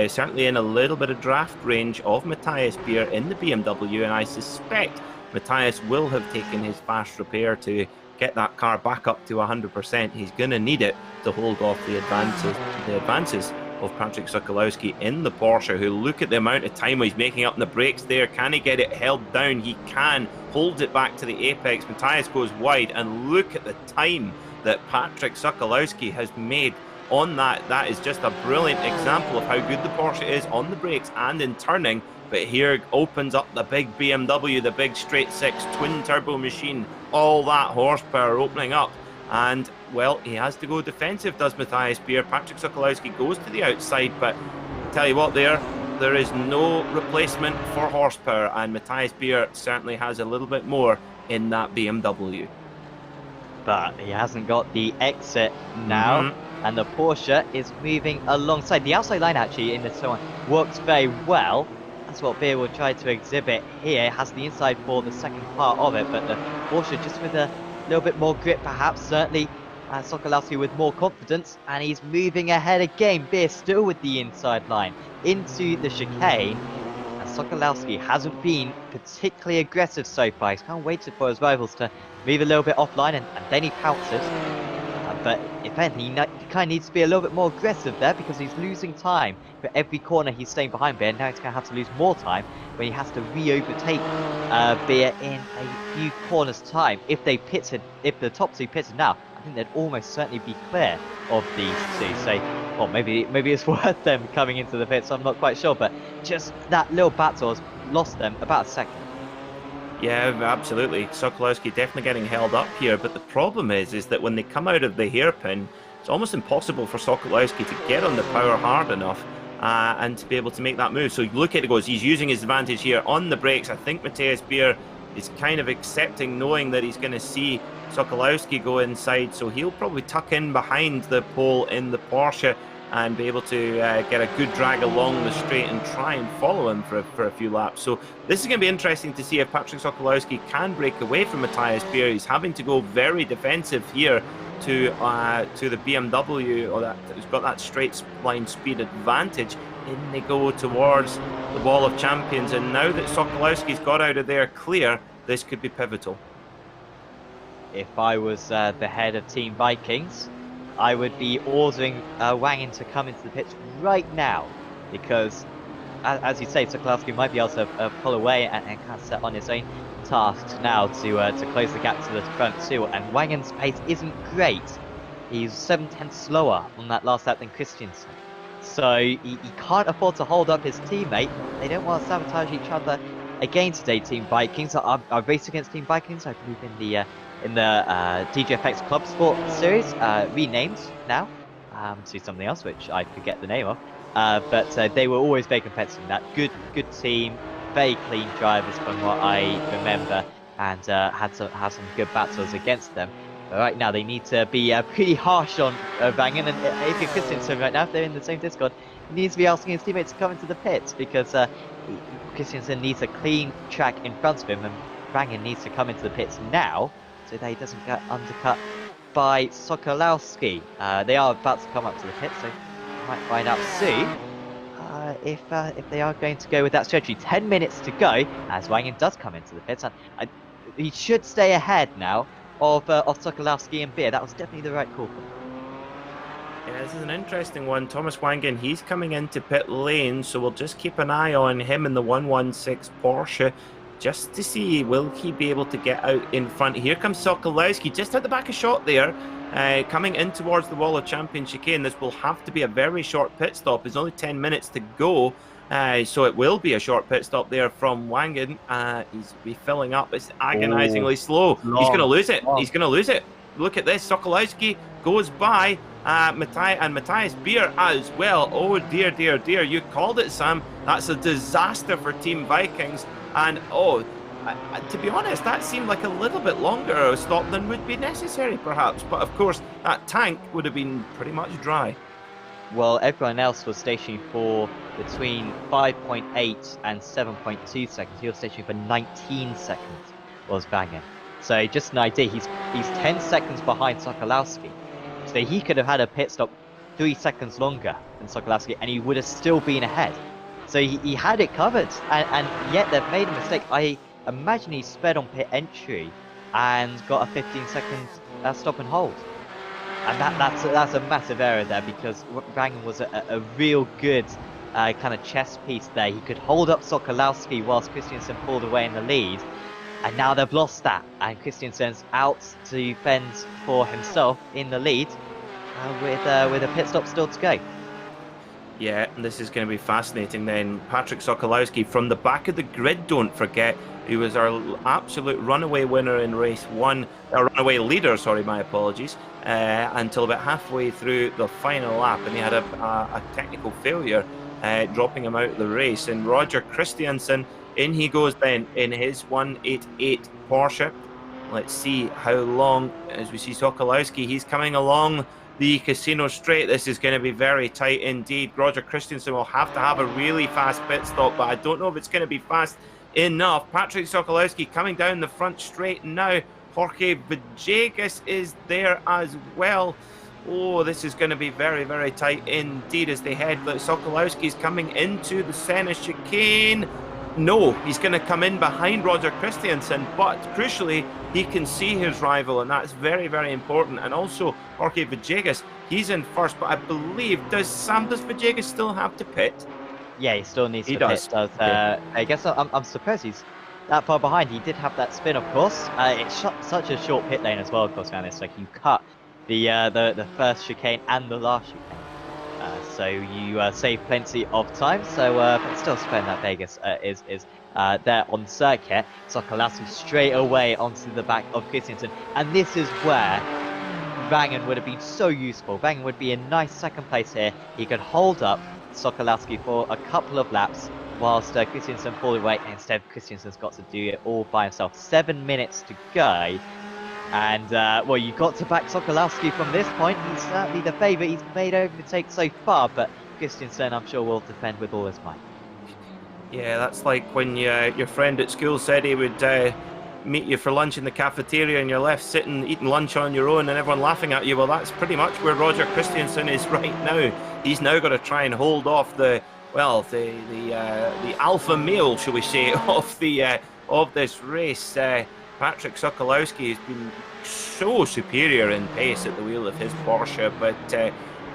certainly in a little bit of draft range of Matthias Beer in the BMW. And I suspect Matthias will have taken his fast repair to get that car back up to 100%. He's going to need it to hold off the advances of Patrick Sokolowski in the Porsche, who, look at the amount of time he's making up in the brakes there. Can he get it held down? He can. Holds it back to the apex. Matthias goes wide, and look at the time that Patrick Sokolowski has made on that. That is just a brilliant example of how good the Porsche is on the brakes and in turning. But here opens up the big BMW, the big straight six twin turbo machine, all that horsepower opening up. And, well, he has to go defensive, does Matthias Beer. Patrick Sokolowski goes to the outside, but tell you what, there is no replacement for horsepower, and Matthias Beer certainly has a little bit more in that BMW. But he hasn't got the exit now, and the Porsche is moving alongside. The outside line, actually, in this one works very well. That's what Beer will try to exhibit here. It has the inside for the second part of it, but the Porsche just with a little bit more grip, perhaps. Certainly Sokolowski with more confidence, and he's moving ahead again. Beer still with the inside line into the chicane, and Sokolowski hasn't been particularly aggressive so far. He's kind of waited for his rivals to move a little bit offline, and then he pounces. But if anything, he kind of needs to be a little bit more aggressive there, because he's losing time for every corner he's staying behind Beer. Now he's going to have to lose more time when he has to re-overtake Beer in a few corners' time. If the top two pitted now, I think they'd almost certainly be clear of these two. So, well, maybe it's worth them coming into the pits. I'm not quite sure, but just that little battle has lost them about a second. Yeah, absolutely. Sokolowski definitely getting held up here, but the problem is that when they come out of the hairpin, it's almost impossible for Sokolowski to get on the power hard enough and to be able to make that move. So look at it, goes. He's using his advantage here on the brakes. I think Matthias Beer is kind of accepting, knowing that he's going to see Sokolowski go inside, so he'll probably tuck in behind the pole in the Porsche and be able to get a good drag along the straight and try and follow him for a few laps. So this is going to be interesting to see if Patrick Sokolowski can break away from Matthias Beer. He's having to go very defensive here to the BMW, or that has got that straight line speed advantage. In they go towards the Wall of Champions, and now that Sokolowski's got out of there clear, this could be pivotal. If I was the head of Team Vikings, I would be ordering Wangin to come into the pits right now, because, as you say, Sokolowski might be able to pull away and kind of set on his own tasks now to close the gap to the front too. And Wangin's pace isn't great. He's 7/10 slower on that last lap than Christiansen. So he can't afford to hold up his teammate. They don't want to sabotage each other again today, Team Vikings. I race against Team Vikings, I believe, in the DGFX Club Sport Series, renamed now to something else, which I forget the name of. But they were always very competitive. That good team, very clean drivers from what I remember, and had some good battles against them. But right now they need to be pretty harsh on Wangen, and if you're Christiansen right now, if they're in the same Discord, he needs to be asking his teammates to come into the pits, because Christiansen needs a clean track in front of him, and Wangen needs to come into the pits now, so that he doesn't get undercut by Sokolowski. They are about to come up to the pit, so we might find out soon if they are going to go with that strategy. 10 minutes to go as Wangen does come into the pits, and he should stay ahead now of Sokolowski and Beer. That was definitely the right call for him. Yeah, this is an interesting one. Thomas Wangen, he's coming into pit lane, so we'll just keep an eye on him in the 116 Porsche, just to see, will he be able to get out in front. Here comes Sokolowski, just at the back of shot there, coming in towards the Wall of Champions chicane. This will have to be a very short pit stop. There's only 10 minutes to go, so it will be a short pit stop there from Wangen. He's be filling up. It's agonizingly slow. He's going to lose it. He's going to lose it. Look at this. Sokolowski goes by Matthias Beer as well. Oh dear, dear, dear. You called it, Sam. That's a disaster for Team Vikings. And to be honest, that seemed like a little bit longer a stop than would be necessary, perhaps. But of course, that tank would have been pretty much dry. Well, everyone else was stationing for between 5.8 and 7.2 seconds. He was stationing for 19 seconds, was Wangen. So just an idea, he's 10 seconds behind Sokolowski. So he could have had a pit stop 3 seconds longer than Sokolowski, and he would have still been ahead. So he had it covered, and yet they've made a mistake. I imagine he sped on pit entry and got a 15-second stop and hold. And that's a massive error there, because Wangen was a real good kind of chess piece there. He could hold up Sokolowski whilst Christiansen pulled away in the lead. And now they've lost that, and Christiansen's out to fend for himself in the lead with a pit stop still to go. Yeah, this is going to be fascinating then. Patrick Sokolowski from the back of the grid, don't forget. He was our absolute runaway winner in race one, runaway leader, sorry, my apologies, until about halfway through the final lap, and he had a technical failure, dropping him out of the race. And Roger Christiansen, in he goes then in his 188 Porsche. Let's see how long, as we see Sokolowski, he's coming along the Casino Straight. This is going to be very tight indeed. Roger Christiansen will have to have a really fast pit stop, but I don't know if it's going to be fast enough. Patrick Sokolowski coming down the front straight now. Jorge Villegas is there as well. Oh, this is going to be very, very tight indeed as they head. Sokolowski's coming into the Senna chicane. No, he's going to come in behind Roger Christiansen, but crucially, he can see his rival, and that's very, very important. And also, Jorge Villegas, he's in first, but I believe, does Villegas still have to pit? Yeah, he still needs to pit. I guess I'm surprised he's that far behind. He did have that spin, of course. It's such a short pit lane as well, of course, man. It's like you cut the first chicane and the last chicane. So you save plenty of time. So but still, Spain that Vegas is there on circuit. Sokolowski straight away onto the back of Christiansen, and this is where Wangen would have been so useful. Wangen would be in nice second place here. He could hold up Sokolowski for a couple of laps, whilst Christiansen pulled away, and instead Christiansen's got to do it all by himself. 7 minutes to go. And, well, you've got to back Sokolowski from this point. He's certainly the favourite. He's made overtake so far, but Christiansen, I'm sure, will defend with all his might. Yeah, that's like when your friend at school said he would meet you for lunch in the cafeteria and you're left sitting eating lunch on your own and everyone laughing at you. Well, that's pretty much where Roger Christiansen is right now. He's now got to try and hold off the alpha male, shall we say, of this race. Patrick Sokolowski has been so superior in pace at the wheel of his Porsche, but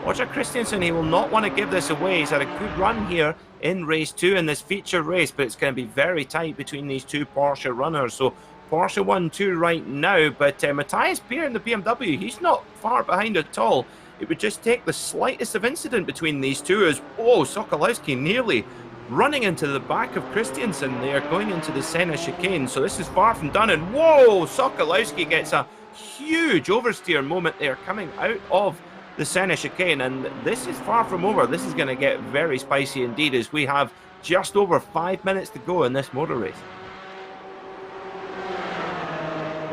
Roger Christiansen, he will not want to give this away. He's had a good run here in race 2 in this feature race, but it's going to be very tight between these two Porsche runners. So Porsche 1-2 right now, but Matthias Beer in the BMW, he's not far behind at all. It would just take the slightest of incident between these two as, Sokolowski nearly running into the back of Christiansen there, going into the Senna chicane. So this is far from done, and Sokolowski gets a huge oversteer moment there coming out of the Senna chicane, and this is far from over. This is going to get very spicy indeed, as we have just over 5 minutes to go in this motor race.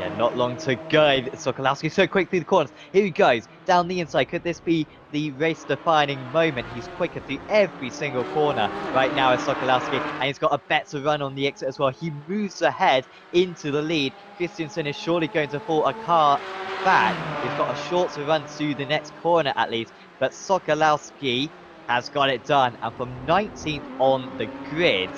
Yeah, not long to go. Sokolowski so quick through the corners. Here he goes, down the inside. Could this be the race-defining moment? He's quicker through every single corner right now as Sokolowski, and he's got a better run on the exit as well. He moves ahead into the lead. Christiansen is surely going to fall a car back. He's got a shorter run to the next corner at least, but Sokolowski has got it done, and from 19th on the grid,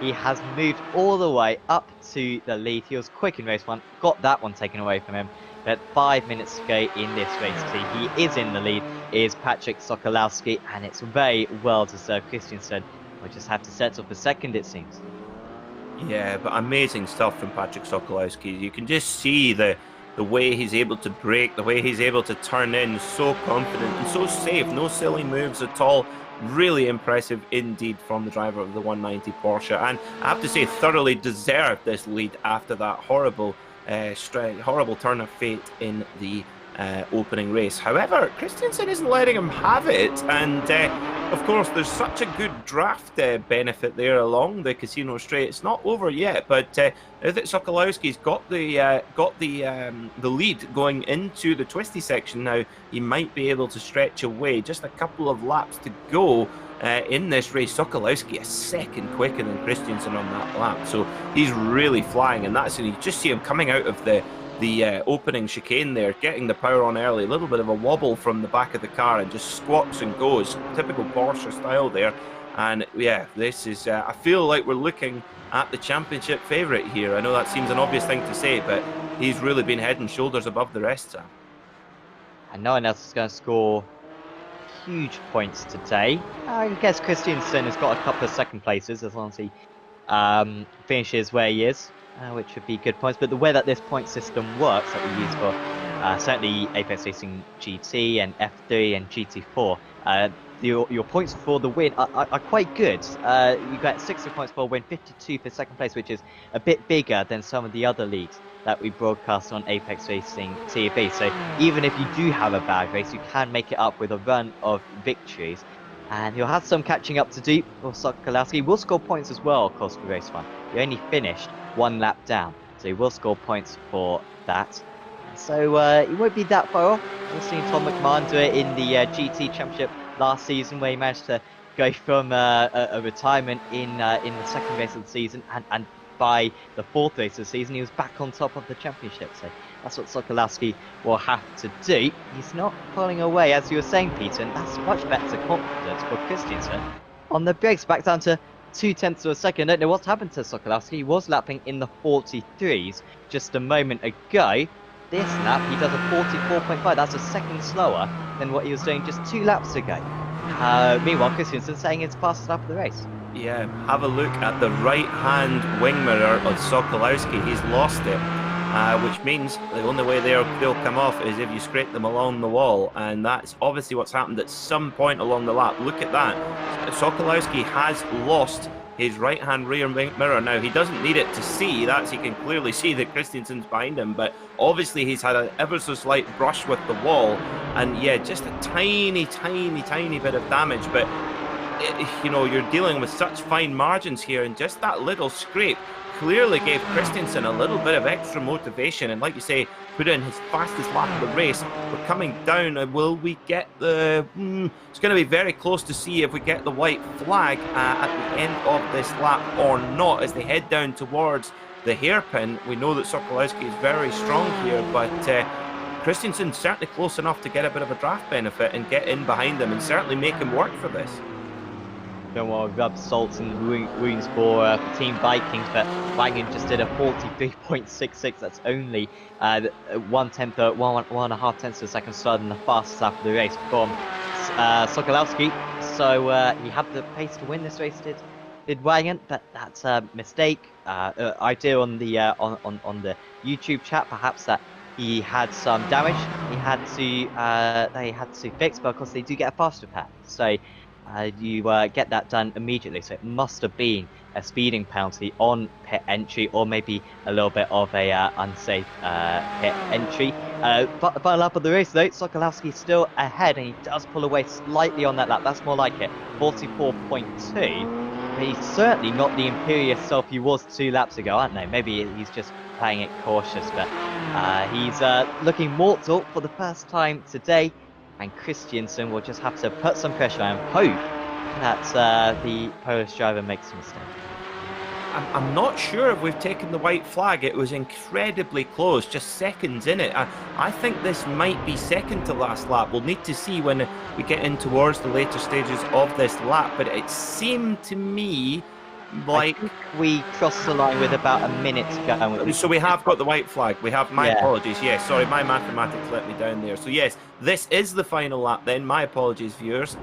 he has moved all the way up to the lead. He was quick in race 1, got that one taken away from him, but 5 minutes to go in this race. So he is in the lead, is Patrick Sokolowski, and it's very well deserved. Christiansen will just have to settle for second, it seems. Yeah, but amazing stuff from Patrick Sokolowski. You can just see the way he's able to brake, the way he's able to turn in, so confident and so safe, no silly moves at all. Really impressive indeed from the driver of the 190 Porsche, and I have to say thoroughly deserved this lead after that horrible turn of fate in the opening race. However, Christiansen isn't letting him have it, and of course there's such a good draft benefit there along the Casino Straight. It's not over yet, but now that Sokolowski's got the lead going into the twisty section now, he might be able to stretch away. Just a couple of laps to go in this race. Sokolowski a second quicker than Christiansen on that lap, so he's really flying, and you just see him coming out of the opening chicane there, getting the power on early, a little bit of a wobble from the back of the car, and just squats and goes, typical Porsche style there. And yeah, this is I feel like we're looking at the championship favourite here. I know that seems an obvious thing to say, but he's really been head and shoulders above the rest, Sam. And no one else is going to score huge points today. I guess Christiansen has got a couple of second places as long as he finishes where he is, which would be good points. But the way that this point system works that we use for certainly Apex Racing GT and F3 and GT4, your points for the win are quite good. You get 60 points for a win, 52 for second place, which is a bit bigger than some of the other leagues that we broadcast on Apex Racing TV. So even if you do have a bad race, you can make it up with a run of victories. And he'll have some catching up to do for Sokolowski. Will score points as well, of course, for race 1. He only finished 1 lap down, so he will score points for that. So he won't be that far off. We've seen Tom McMahon do it in the GT Championship last season, where he managed to go from a retirement in the second race of the season, and by the 4th race of the season, he was back on top of the championship. So that's what Sokolowski will have to do. He's not pulling away, as you were saying, Peter, and that's much better confidence for Christiansen. On the brakes, back down to 0.2 of a second. I don't know what's happened to Sokolowski. He was lapping in the 43s just a moment ago. This lap, he does a 44.5. That's a second slower than what he was doing just 2 laps ago. Meanwhile, Christiansen saying it's fastest lap of the race. Yeah, have a look at the right-hand wing mirror of Sokolowski. He's lost it, which means the only way they'll come off is if you scrape them along the wall, and that's obviously what's happened at some point along the lap. Look at that. Sokolowski has lost his right-hand rear mirror. Now, he doesn't need it to see that, he can clearly see that Christiansen's behind him, but obviously he's had an ever so slight brush with the wall, and yeah, just a tiny bit of damage. But you know, you're dealing with such fine margins here, and just that little scrape clearly gave Christensen a little bit of extra motivation, and like you say, put in his fastest lap of the race. We're coming down, and will we get the... it's going to be very close to see if we get the white flag at the end of this lap or not, as they head down towards the hairpin. We know that Sokolowski is very strong here, but Christensen's certainly close enough to get a bit of a draft benefit and get in behind him and certainly make him work for this. Don't want to rub salt in the wounds for Team Vikings, but Wagon just did a 43.66. That's only 1.5 tenths of a second slower than the fastest lap of the race from Sokolowski. So he had the pace to win this race, did Wagon, but that's a mistake. Idea on the YouTube chat, perhaps that he had some damage. They had to fix, but of course they do get a fast repair. So. You get that done immediately, so it must have been a speeding penalty on pit entry, or maybe a little bit of a unsafe pit entry. But final lap of the race though, Sokolowski still ahead, and he does pull away slightly on that lap. That's more like it, 44.2. But he's certainly not the imperious self he was 2 laps ago. I don't know, maybe he's just playing it cautious, but he's looking mortal for the first time today. And Christensen will just have to put some pressure and hope that the Polish driver makes a mistake. I'm not sure if we've taken the white flag. It was incredibly close, just seconds in it. I think this might be second to last lap. We'll need to see when we get in towards the later stages of this lap, but it seemed to me like... I think we crossed the line with about a minute to go. So we have got the white flag. We have, my apologies. Yes, sorry, my mathematics let me down there. So yes, this is the final lap then. My apologies, viewers.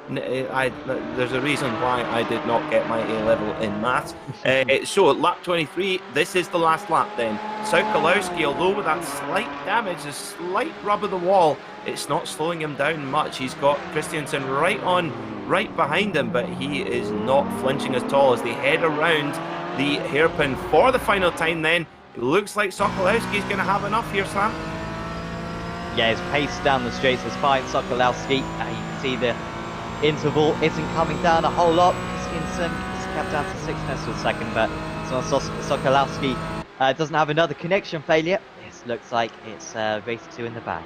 There's a reason why I did not get my A-level in maths. So lap 23, this is the last lap then. Sokolowski, although with that slight damage, a slight rub of the wall, it's not slowing him down much. He's got Christensen right behind him, but he is not flinching at all as they head around the hairpin for the final time then. It looks like Sokolowski's going to have enough here, Sam. Yeah, his pace down the straights was fine. Sokolowski, you can see the interval isn't coming down a whole lot. Christensen is kept down to 6 tenths of a second, but Sokolowski doesn't have another connection failure. This looks like it's race 2 in the bag.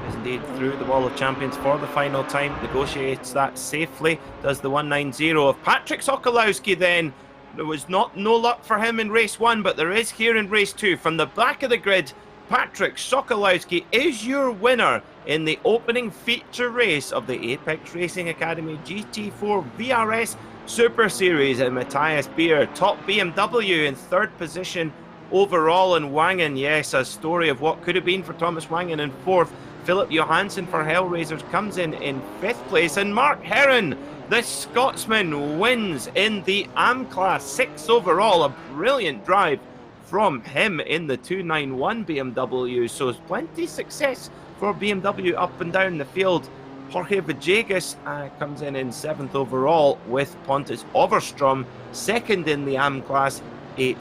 Is indeed through the wall of champions for the final time, negotiates that safely, does the 190 of Patrick Sokolowski then. There was no luck for him in race 1, but there is here in race 2. From the back of the grid, Patrick Sokolowski is your winner in the opening feature race of the Apex Racing Academy GT4 VRS Super Series, and Matthias Beer, top BMW in 3rd position overall, and Wangen, yes, a story of what could have been for Thomas Wangen in 4th. Philip Johansson for Hellraisers comes in 5th place, and Mark Herron, the Scotsman, wins in the AM class, 6th overall. A brilliant drive from him in the 291 BMW, so plenty of success for BMW up and down the field. Jorge Villegas comes in 7th overall, with Pontus Overstrom 2nd in the AM class, 8th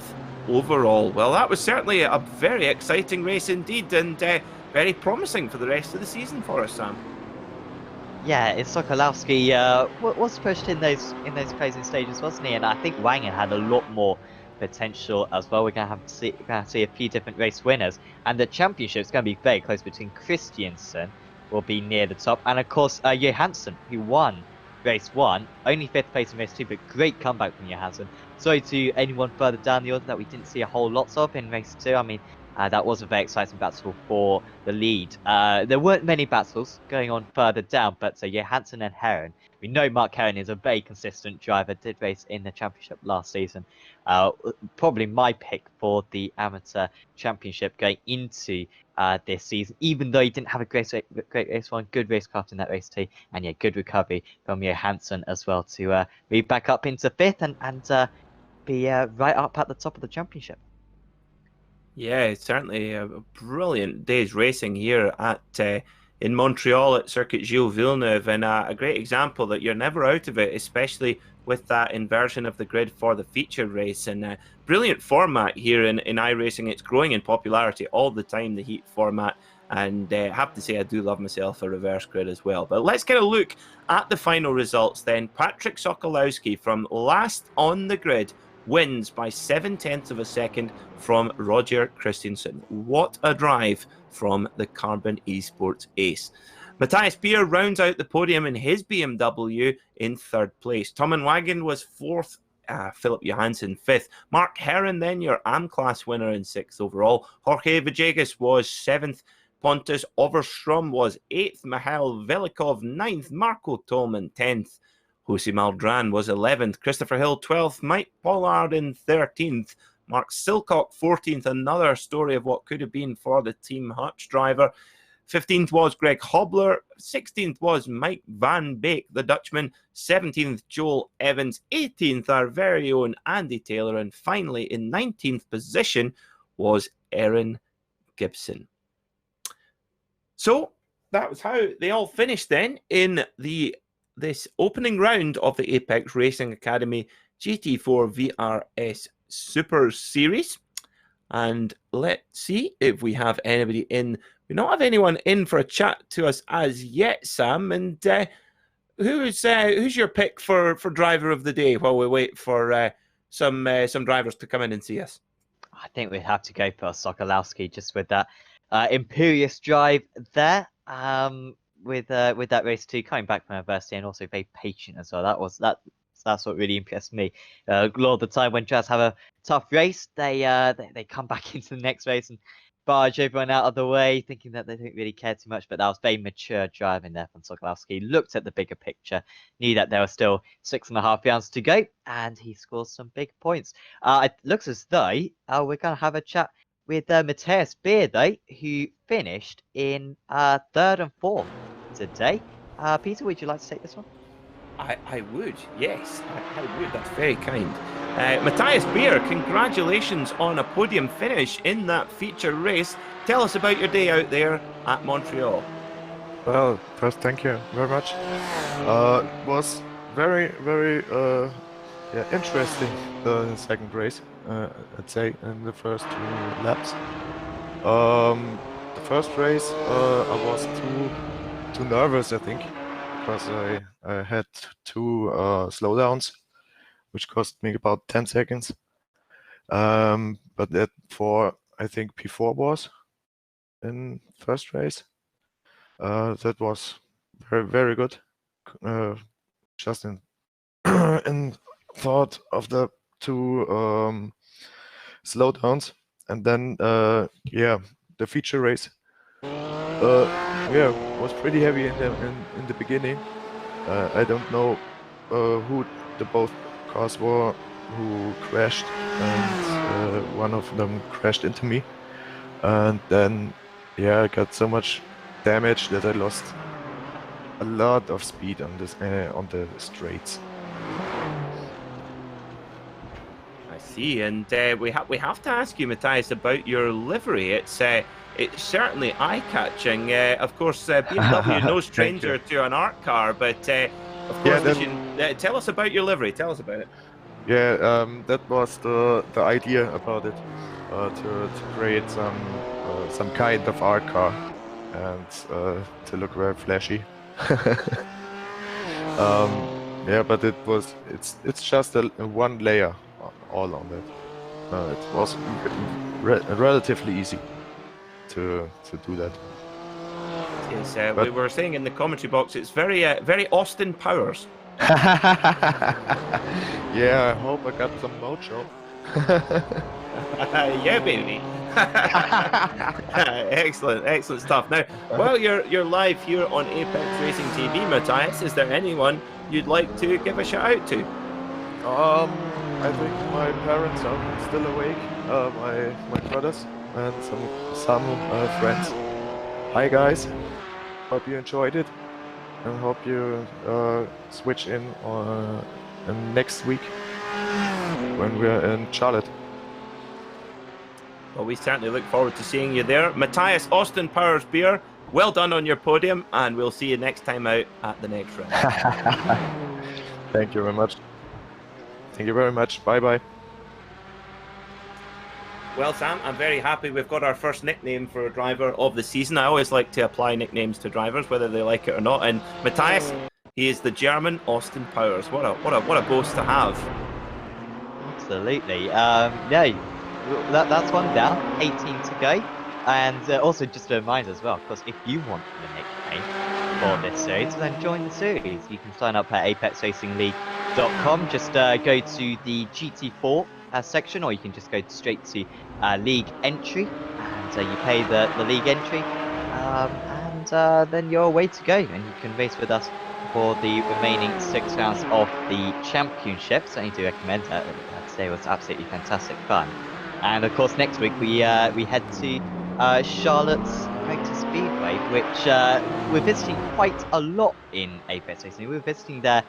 overall. Well, that was certainly a very exciting race indeed, and very promising for the rest of the season for us, Sam. Yeah, it's Sokolowski was pushed in those closing stages, wasn't he? And I think Wangen had a lot more potential as well. We're going to see a few different race winners, and the championship's going to be very close between Christensen, will be near the top, and of course Johansson, who won race 1, only 5th place in race 2, but great comeback from Johansson. Sorry to anyone further down the order that we didn't see a whole lot of in race 2. I mean, that was a very exciting battle for the lead. There weren't many battles going on further down, but Johansson and Herron. We know Mark Herron is a very consistent driver, did race in the championship last season. Probably my pick for the amateur championship going into this season, even though he didn't have a great race 1, good racecraft in that race 2, and yeah, good recovery from Johansson as well to move back up into 5th and be right up at the top of the championship. Yeah, it's certainly a brilliant day's racing here at in Montreal at Circuit Gilles Villeneuve, and a great example that you're never out of it, especially with that inversion of the grid for the feature race. And brilliant format here in iRacing. It's growing in popularity all the time, the heat format. And I have to say, I do love myself a reverse grid as well. But let's get a look at the final results then. Patrick Sokolowski from last on the grid wins by 0.7 of a second from Roger Christensen. What a drive from the Carbon Esports ace. Matthias Beer rounds out the podium in his BMW in 3rd place. Tommen Wagen was 4th. Philip Johansson 5th. Mark Herron, then your AM-class winner in 6th overall. Jorge Villegas was 7th. Pontus Overstrom was 8th. Mihail Velikov 9th. Marco Tolman 10th. Jose Maldran was 11th. Christopher Hill 12th. Mike Pollard in 13th. Mark Silcock 14th. Another story of what could have been for the Team Hutch driver. 15th was Greg Hobler. 16th was Mike Van Beek, the Dutchman. 17th, Joel Evans. 18th, our very own Andy Taylor. And finally, in 19th position was Aaron Gibson. So that was how they all finished then in this opening round of the Apex Racing Academy GT4 VRS Super Series. And let's see if we have anybody in. We don't have anyone in for a chat to us as yet, Sam. And who's your pick for driver of the day while we wait for some drivers to come in and see us? I think we'd have to go for Sokolowski just with that imperious drive there. With that race too, coming back from adversity and also very patient as well. That's what really impressed me. A lot of the time when Jazz have a tough race, they come back into the next race and barge everyone out of the way, thinking that they don't really care too much. But that was very mature driving there from Sokolowski. Looked at the bigger picture, knew that there were still 6.5 rounds to go, and he scores some big points. It looks as though we're going to have a chat with Matthias Beer, though, who finished in 3rd and 4th today. Peter, would you like to take this one? I would, yes, I would. That's very kind. Matthias Beer, congratulations on a podium finish in that feature race. Tell us about your day out there at Montreal. Well, first, thank you very much. It was very, very interesting, the second race, I'd say, in the first 2 laps. The first race, I was too nervous, I think, because I had 2 slowdowns, which cost me about 10 seconds. But that for, I think, P4 was in first race. That was very, very good. Just in in thought of the 2 slowdowns, and then the feature race. Was pretty heavy in the beginning. I don't know who the both cars were who crashed, and one of them crashed into me, and then I got so much damage that I lost a lot of speed on this on the straights. I see, and we have to ask you, Matthias, about your livery. It's certainly eye-catching. Of course, BMW no stranger to an art car, but of course, tell us about your livery. Tell us about it. Yeah, that was the idea about it, to create some kind of art car and to look very flashy. But it's just a 1 layer all on that. It was relatively easy to do that. Yes, we were saying in the commentary box, it's very Austin Powers. Yeah, I hope I got some mojo. Yeah, baby. excellent stuff. Now, while you're live here on Apex Racing TV, Matthias, is there anyone you'd like to give a shout out to? I think my parents are still awake. My brothers and some friends. Hi guys, hope you enjoyed it, and hope you switch in next week when we're in Charlotte. Well, we certainly look forward to seeing you there. Matthias Austin Powers Beer, well done on your podium, and we'll see you next time out at the next round. Thank you very much. Thank you very much. Bye bye. Well, Sam, I'm very happy we've got our first nickname for a driver of the season. I always like to apply nicknames to drivers, whether they like it or not. And Matthias, he is the German Austin Powers. What a boast to have. Absolutely. That's one down. 18 to go. And also just a reminder as well, of course, if you want the nickname for this series, then join the series. You can sign up at apexracingleague.com. Just go to the GT4 section, or you can just go straight to league entry, and you pay the league entry, and then you're away to go, and you can race with us for the remaining 6 rounds of the championship. So I do recommend that. Today was absolutely fantastic fun. And of course, next week we head to Charlotte's Motor Speedway, which we're visiting quite a lot in Apex Racing. We're visiting there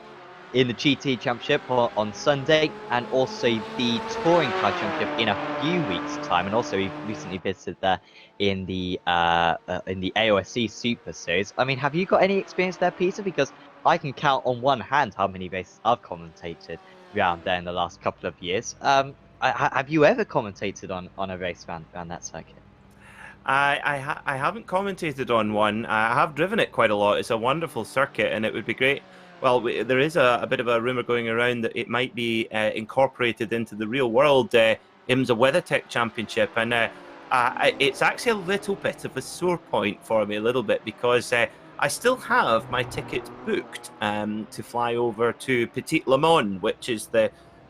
in the GT Championship on Sunday, and also the Touring Car Championship in a few weeks' time. And also, we recently visited there in the AOSC Super Series. I mean, have you got any experience there, Peter? Because I can count on one hand how many races I've commentated around there in the last couple of years. Have you ever commentated on a race around that circuit? I haven't commentated on one. I have driven it quite a lot. It's a wonderful circuit, and it would be great. Well, there is a bit of a rumour going around that it might be incorporated into the real world IMSA WeatherTech Championship, and it's actually a little bit of a sore point for me, a little bit, because I still have my tickets booked to fly over to Petit Le Mans, which is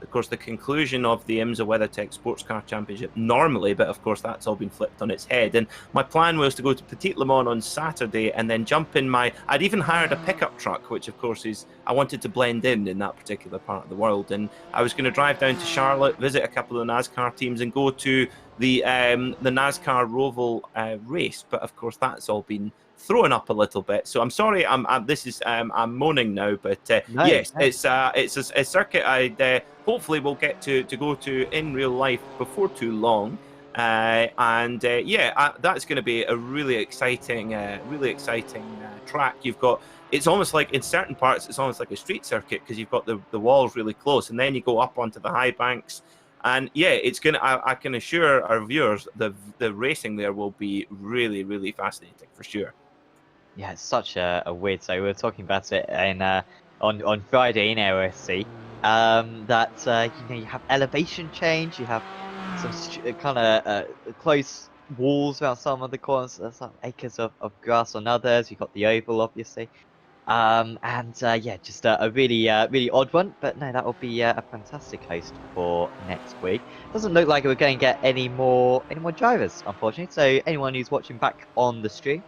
of course, the conclusion of the IMSA WeatherTech Sports Car Championship normally, but of course that's all been flipped on its head. And my plan was to go to Petit Le Mans on Saturday and then jump in I'd even hired a pickup truck, which of course I wanted to blend in that particular part of the world. And I was going to drive down to Charlotte, visit a couple of the NASCAR teams, and go to the NASCAR Roval race. But of course that's all been thrown up a little bit, so I'm sorry. I'm moaning now, but yes, it's a circuit I hopefully will get to go to in real life before too long, and that's going to be a really exciting track. It's almost like in certain parts it's almost like a street circuit, because you've got the walls really close, and then you go up onto the high banks. And yeah, it's gonna. I can assure our viewers the racing there will be really, really fascinating for sure. Yeah, it's such a weird. So we were talking about it in on Friday in AOSC. That you have elevation change. You have some kind of close walls around some of the corners. There's some acres of grass on others. You've got the oval, obviously. Just a really odd one, but no, that will be a fantastic host for next week. Doesn't look like we're going to get any more drivers, unfortunately. So anyone who's watching back on the stream,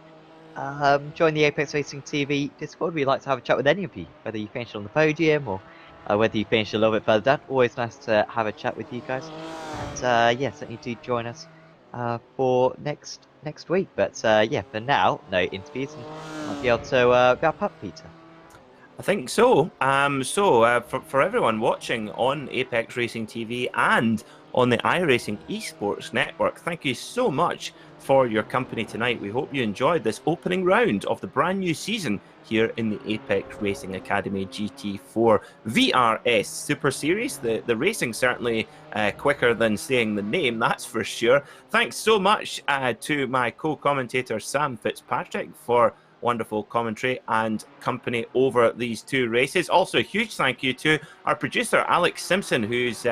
join the Apex Racing TV Discord. We'd like to have a chat with any of you, whether you finished on the podium or whether you finished a little bit further down. Always nice to have a chat with you guys. And certainly do join us for next week. But for now, no interviews, and might be able to wrap up, Peter. I think so. For everyone watching on Apex Racing TV and on the iRacing Esports Network, thank you so much for your company tonight. We hope you enjoyed this opening round of the brand new season here in the Apex Racing Academy GT4 VRS Super Series. The racing certainly quicker than saying the name, that's for sure. Thanks so much to my co-commentator Sam Fitzpatrick for wonderful commentary and company over these two races. Also, a huge thank you to our producer Alex Simpson, who's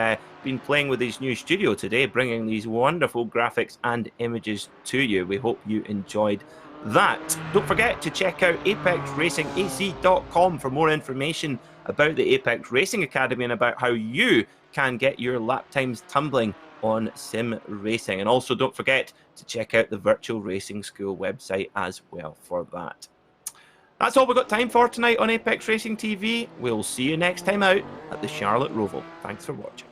been playing with his new studio today, bringing these wonderful graphics and images to you. We hope you enjoyed that. Don't forget to check out apexracingac.com for more information about the Apex Racing Academy and about how you can get your lap times tumbling on sim racing. And also don't forget to check out the Virtual Racing School website as well for that. That's all we've got time for tonight on Apex Racing TV. We'll see you next time out at the Charlotte Roval. Thanks for watching.